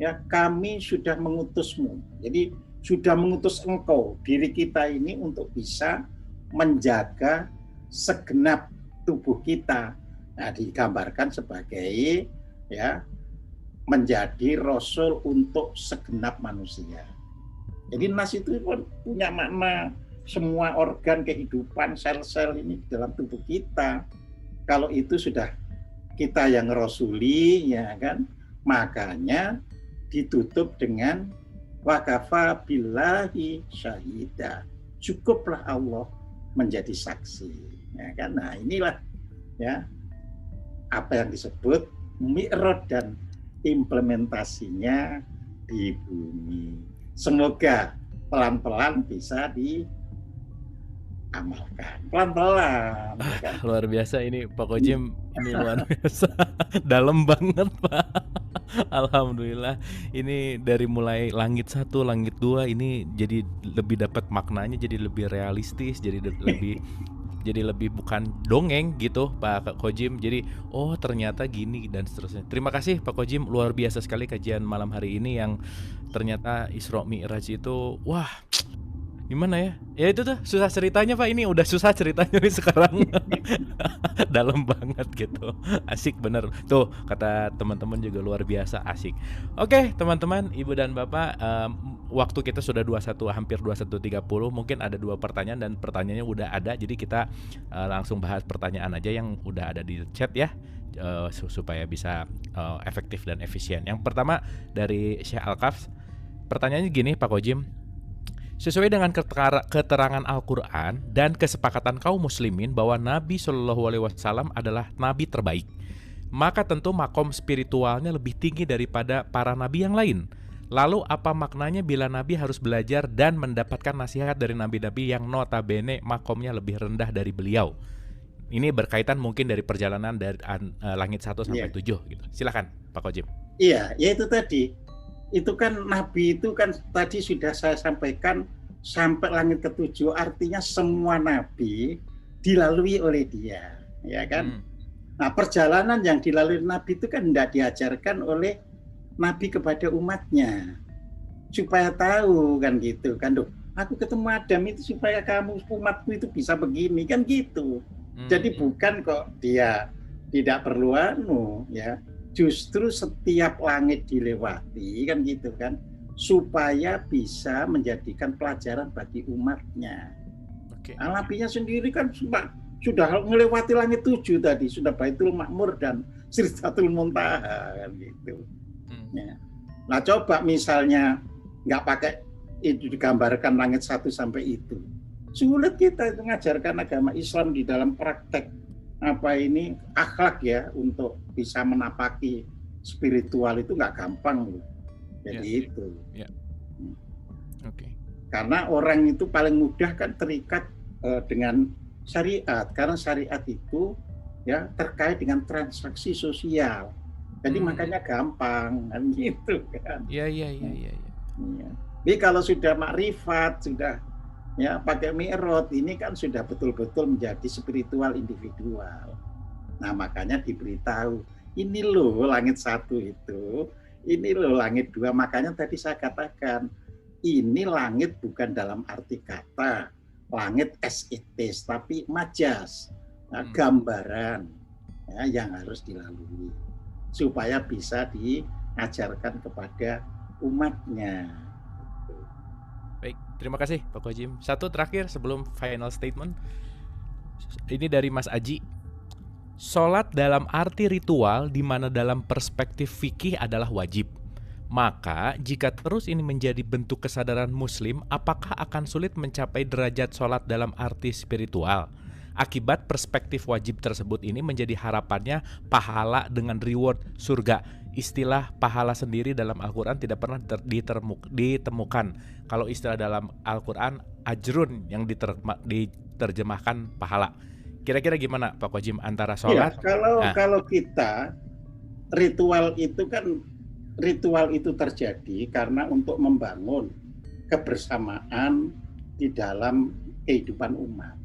ya kami sudah mengutusmu. Jadi sudah mengutus engkau diri kita ini untuk bisa menjaga segenap tubuh kita. Nah, digambarkan sebagai ya menjadi rasul untuk segenap manusia. Jadi nas itu punya makna semua organ kehidupan, sel-sel ini di dalam tubuh kita. Kalau itu sudah kita yang rasuli, ya kan, makanya ditutup dengan wakafa billahi syahida. Cukuplah Allah menjadi saksi, ya kan. Nah inilah ya apa yang disebut mi'raj dan implementasinya di bumi. Semoga pelan-pelan bisa amalkan pelan-pelan. Kan? Luar biasa ini Pak Kojim, ini luar biasa dalam banget Pak. Alhamdulillah ini dari mulai langit 1, langit 2 ini jadi lebih dapat maknanya, jadi lebih realistis, jadi lebih bukan dongeng gitu Pak Kojim. Jadi oh ternyata gini dan seterusnya. Terima kasih Pak Kojim, luar biasa sekali kajian malam hari ini yang ternyata Isra Mi'raj itu wah gimana ya? Ya itu tuh susah ceritanya Pak, ini udah susah ceritanya nih sekarang. Dalam banget gitu. Asik bener. Tuh kata teman-teman juga luar biasa asik. Oke teman-teman, Ibu dan Bapak, waktu kita sudah hampir 21.30. Mungkin ada 2 pertanyaan dan pertanyaannya udah ada. Jadi kita langsung bahas pertanyaan aja yang udah ada di chat ya. Supaya bisa efektif dan efisien. Yang pertama dari Syekh Alkaf. Pertanyaannya gini Pak Kojim. Sesuai dengan keterangan Al-Quran dan kesepakatan kaum muslimin bahwa Nabi SAW adalah Nabi terbaik, maka tentu makom spiritualnya lebih tinggi daripada para Nabi yang lain. Lalu apa maknanya bila Nabi harus belajar dan mendapatkan nasihat dari Nabi-Nabi yang notabene makomnya lebih rendah dari beliau? Ini berkaitan mungkin dari perjalanan dari langit 1 sampai 7 gitu. Silakan Pak Kojim. Iya, ya itu tadi. Itu kan Nabi itu kan tadi sudah saya sampaikan sampai langit ke-7, artinya semua Nabi dilalui oleh dia, ya kan? Nah perjalanan yang dilalui Nabi itu kan tidak diajarkan oleh Nabi kepada umatnya, supaya tahu kan gitu kan, aku ketemu Adam itu supaya kamu umatku itu bisa begini kan gitu. Jadi bukan kok dia tidak perlu ya. Justru setiap langit dilewati kan gitu kan, supaya bisa menjadikan pelajaran bagi umatnya. Nah, Nabinya sendiri kan sudah melewati langit 7 tadi, sudah Baitul Ma'mur dan Sidratul Muntaha kan gitu. Ya. Nah coba misalnya nggak pakai itu digambarkan langit 1 sampai itu, sulit kita itu mengajarkan agama Islam di dalam praktek akhlak ya untuk bisa menapaki spiritual itu nggak gampang loh. Jadi itu. Oke. Karena orang itu paling mudah kan terikat dengan syariat, karena syariat itu ya terkait dengan transaksi sosial. Jadi makanya gampang kan gitu kan. Iya. Jadi kalau sudah makrifat, sudah ya pakai mi'raj, ini kan sudah betul-betul menjadi spiritual individual. Nah, makanya diberitahu, ini loh langit 1 itu, ini loh langit 2. Makanya tadi saya katakan, ini langit bukan dalam arti kata langit as it is, tapi majas, gambaran ya, yang harus dilalui supaya bisa diajarkan kepada umatnya. Baik, terima kasih Pak Kojim. Satu terakhir sebelum final statement, ini dari Mas Aji. Sholat dalam arti ritual di mana dalam perspektif fikih adalah wajib. Maka jika terus ini menjadi bentuk kesadaran muslim, apakah akan sulit mencapai derajat sholat dalam arti spiritual? Akibat perspektif wajib tersebut ini menjadi harapannya pahala dengan reward surga. Istilah pahala sendiri dalam Al-Quran tidak pernah ditemukan. Kalau istilah dalam Al-Quran, ajrun yang diterjemahkan pahala. Kira-kira gimana Pak Kojim antara sholat? Ya, kalau kita, ritual itu terjadi karena untuk membangun kebersamaan di dalam kehidupan umat.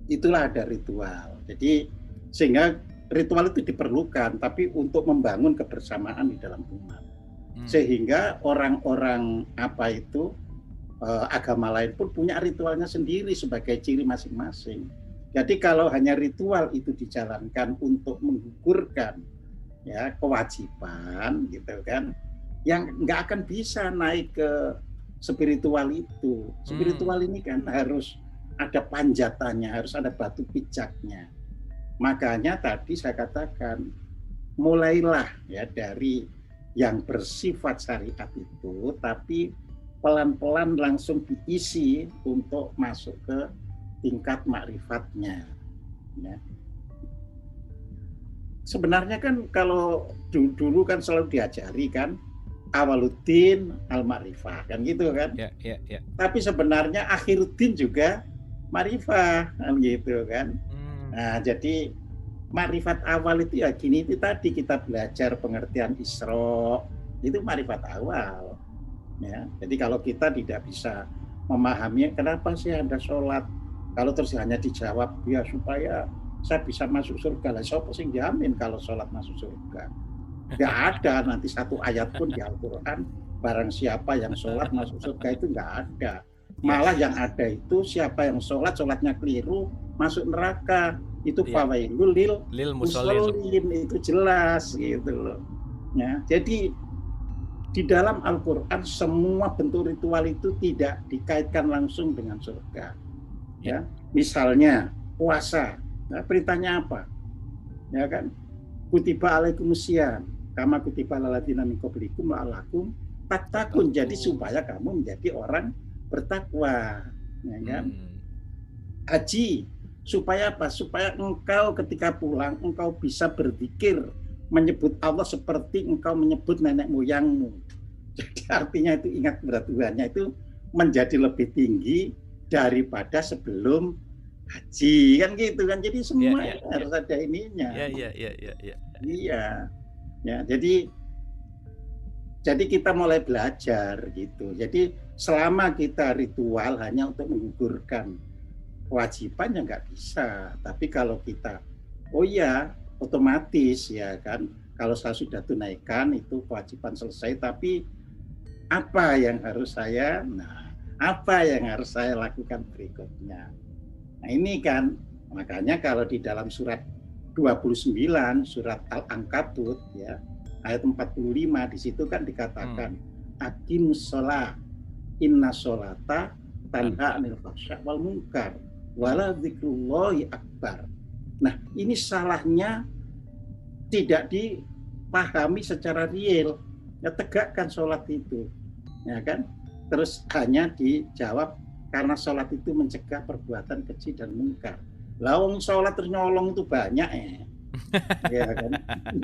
Itulah ada ritual. Jadi sehingga ritual itu diperlukan, tapi untuk membangun kebersamaan di dalam umat. Sehingga orang-orang agama lain pun punya ritualnya sendiri sebagai ciri masing-masing. Jadi kalau hanya ritual itu dijalankan untuk menggugurkan ya kewajiban gitu kan, yang nggak akan bisa naik ke spiritual itu. Spiritual ini kan harus ada panjatannya, harus ada batu pijaknya. Makanya tadi saya katakan, mulailah ya dari yang bersifat syariat itu, tapi pelan-pelan langsung diisi untuk masuk ke tingkat makrifatnya. Ya. Sebenarnya kan kalau dulu kan selalu diajari kan, awaluddin al-ma'rifah, kan gitu kan. Ya. Tapi sebenarnya akhiruddin juga ma'rifah, kan gitu kan. Nah, jadi ma'rifat awal itu ya gini, itu tadi kita belajar pengertian Isra, itu ma'rifat awal. Ya, jadi kalau kita tidak bisa memahami kenapa sih ada sholat, kalau terus hanya dijawab ya supaya saya bisa masuk surga, lah siapa sih jamin kalau sholat masuk surga? Nggak ada nanti satu ayat pun di Al-Quran barang siapa yang sholat masuk surga, itu nggak ada. Malah yang ada itu siapa yang sholatnya keliru masuk neraka, itu fawailul lil musallin, itu jelas gitu loh. Ya, jadi di dalam Al-Quran semua bentuk ritual itu tidak dikaitkan langsung dengan surga. Ya, misalnya puasa, nah, perintahnya apa? Ya kan, kutiba alaikumusiyam kama kutiba alal ladzina min qablikum la'allakum tattaqun, jadi supaya kamu menjadi orang bertakwa, ya kan? Haji supaya apa? Supaya engkau ketika pulang engkau bisa berzikir menyebut Allah seperti engkau menyebut nenek moyangmu. Jadi artinya itu ingat kepada Tuhannya itu menjadi lebih tinggi daripada sebelum haji, kan gitu kan. Jadi semua harus ada ininya. Iya. Ya, jadi kita mulai belajar gitu. Jadi selama kita ritual hanya untuk menggugurkan kewajiban ya nggak bisa. Tapi kalau kita, otomatis ya kan, kalau saya sudah tunaikan itu kewajiban selesai. Tapi apa yang harus saya lakukan berikutnya? Nah ini kan, makanya kalau di dalam surat 29, surat Al-Ankabut ya, ayat 45, di situ kan dikatakan aqimus shalah inna sholata tanha 'anil fahsya wal munkar wala dzikrullahi akbar. Nah, ini salahnya tidak dipahami secara real. Ya, tegakkan sholat itu. Ya kan? Terus hanya dijawab karena sholat itu mencegah perbuatan keji dan munkar. Lawang sholat terus nyolong itu banyak ya. Ya kan?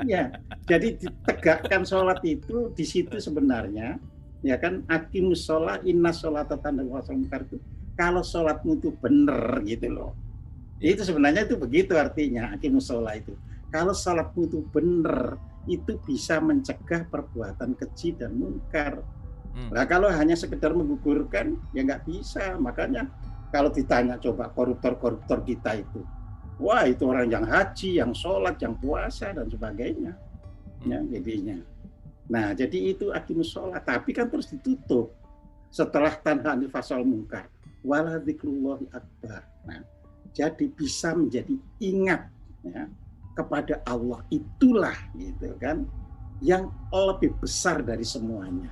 Iya. Jadi ditegakkan sholat itu di situ sebenarnya, ya kan, aqimus sholat inna sholata tanha 'anil munkar itu. Kalau sholatmu itu benar gitu loh. Itu sebenarnya itu begitu artinya aqimus sholat itu. Kalau sholatmu itu benar, itu bisa mencegah perbuatan keji dan mungkar. Nah kalau hanya sekedar menggugurkan, ya nggak bisa. Makanya kalau ditanya coba koruptor-koruptor kita itu, wah itu orang yang haji, yang sholat, yang puasa dan sebagainya, ya jadinya. Nah jadi itu aqimus sholat, tapi kan terus ditutup setelah tanha 'anil fahsya'i wal munkar. Wala dzikrullahi akbar. Nah jadi bisa menjadi ingat ya, kepada Allah itulah gitu kan yang lebih besar dari semuanya.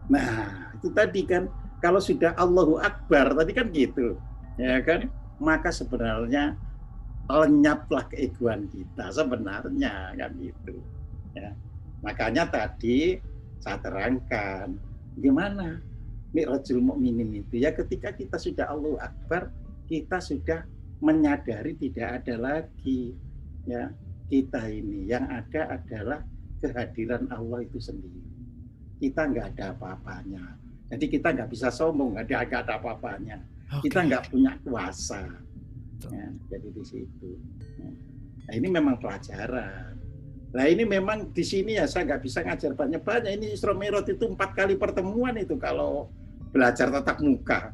Nah itu tadi kan kalau sudah Allahu Akbar tadi kan gitu ya kan, maka sebenarnya lenyaplah keegoan kita sebenarnya kan gitu ya. Makanya tadi saya terangkan gimana mi'rajul mukminin itu ya, ketika kita sudah Allahu Akbar kita sudah menyadari tidak ada lagi ya kita ini, yang ada adalah kehadiran Allah itu sendiri. Kita nggak ada apa-apanya. Jadi kita nggak bisa sombong, nggak ada apa-apanya. Okay. Kita nggak punya kuasa. Ya, jadi di situ. Nah, ini memang pelajaran. Nah ini memang di sini ya saya nggak bisa ngajar banyak-banyak. Ini Isra Mi'raj itu 4 kali pertemuan itu kalau belajar tatap muka.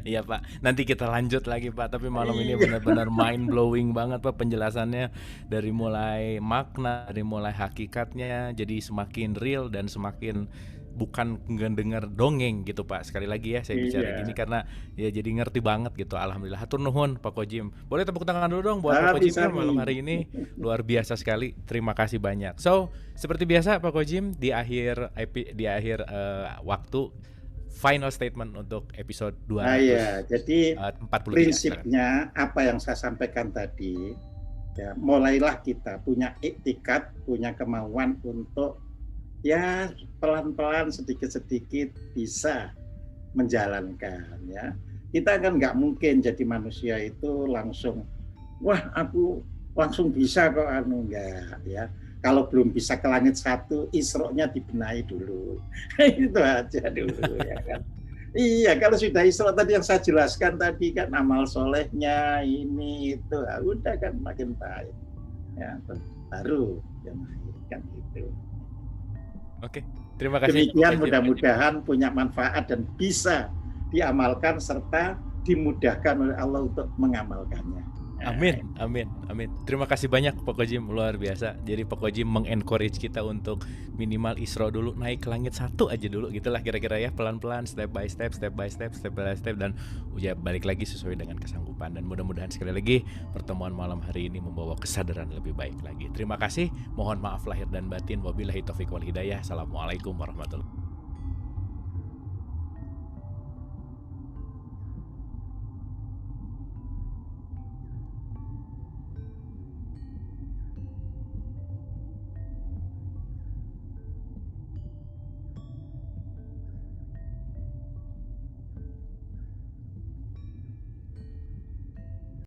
Iya Pak, nanti kita lanjut lagi Pak. Tapi malam ini benar-benar mind blowing banget Pak penjelasannya, dari mulai makna, dari mulai hakikatnya, jadi semakin real dan semakin bukan dengar dongeng gitu Pak. Sekali lagi ya saya bicara gini karena ya jadi ngerti banget gitu. Alhamdulillah. Hatur nuhun Pak Kojim. Boleh tepuk tangan dulu dong buat Pak Kojim malam hari ini. Luar biasa sekali. Terima kasih banyak. So seperti biasa Pak Kojim di akhir waktu, final statement untuk episode 2. Nah ya, jadi prinsipnya apa yang saya sampaikan tadi, ya mulailah kita punya iktikad, punya kemauan untuk ya pelan-pelan sedikit-sedikit bisa menjalankan ya. Kita kan nggak mungkin jadi manusia itu langsung, wah aku langsung bisa kok enggak ya. Kalau belum bisa ke langit 1, Isra-nya dibenahi dulu. Itu aja dulu ya kan. Iya, kalau sudah Isra tadi yang saya jelaskan tadi kan amal solehnya ini itu, udah kan makin baik. Ya, baru yang kan itu. Oke, terima kasih. Demikian mudah-mudahan punya manfaat dan bisa diamalkan serta dimudahkan oleh Allah untuk mengamalkannya. Amin, amin, amin. Terima kasih banyak Pak Kojim, luar biasa. Jadi Pak Kojim mengencourage kita untuk minimal Isra dulu, naik ke langit 1 aja dulu, gitulah kira-kira ya, pelan-pelan, step by step, dan ya balik lagi sesuai dengan kesanggupan. Dan mudah-mudahan sekali lagi pertemuan malam hari ini membawa kesadaran lebih baik lagi. Terima kasih, mohon maaf lahir dan batin. Wabillahi taufiq wal hidayah. Assalamualaikum warahmatullahi wabarakatuh.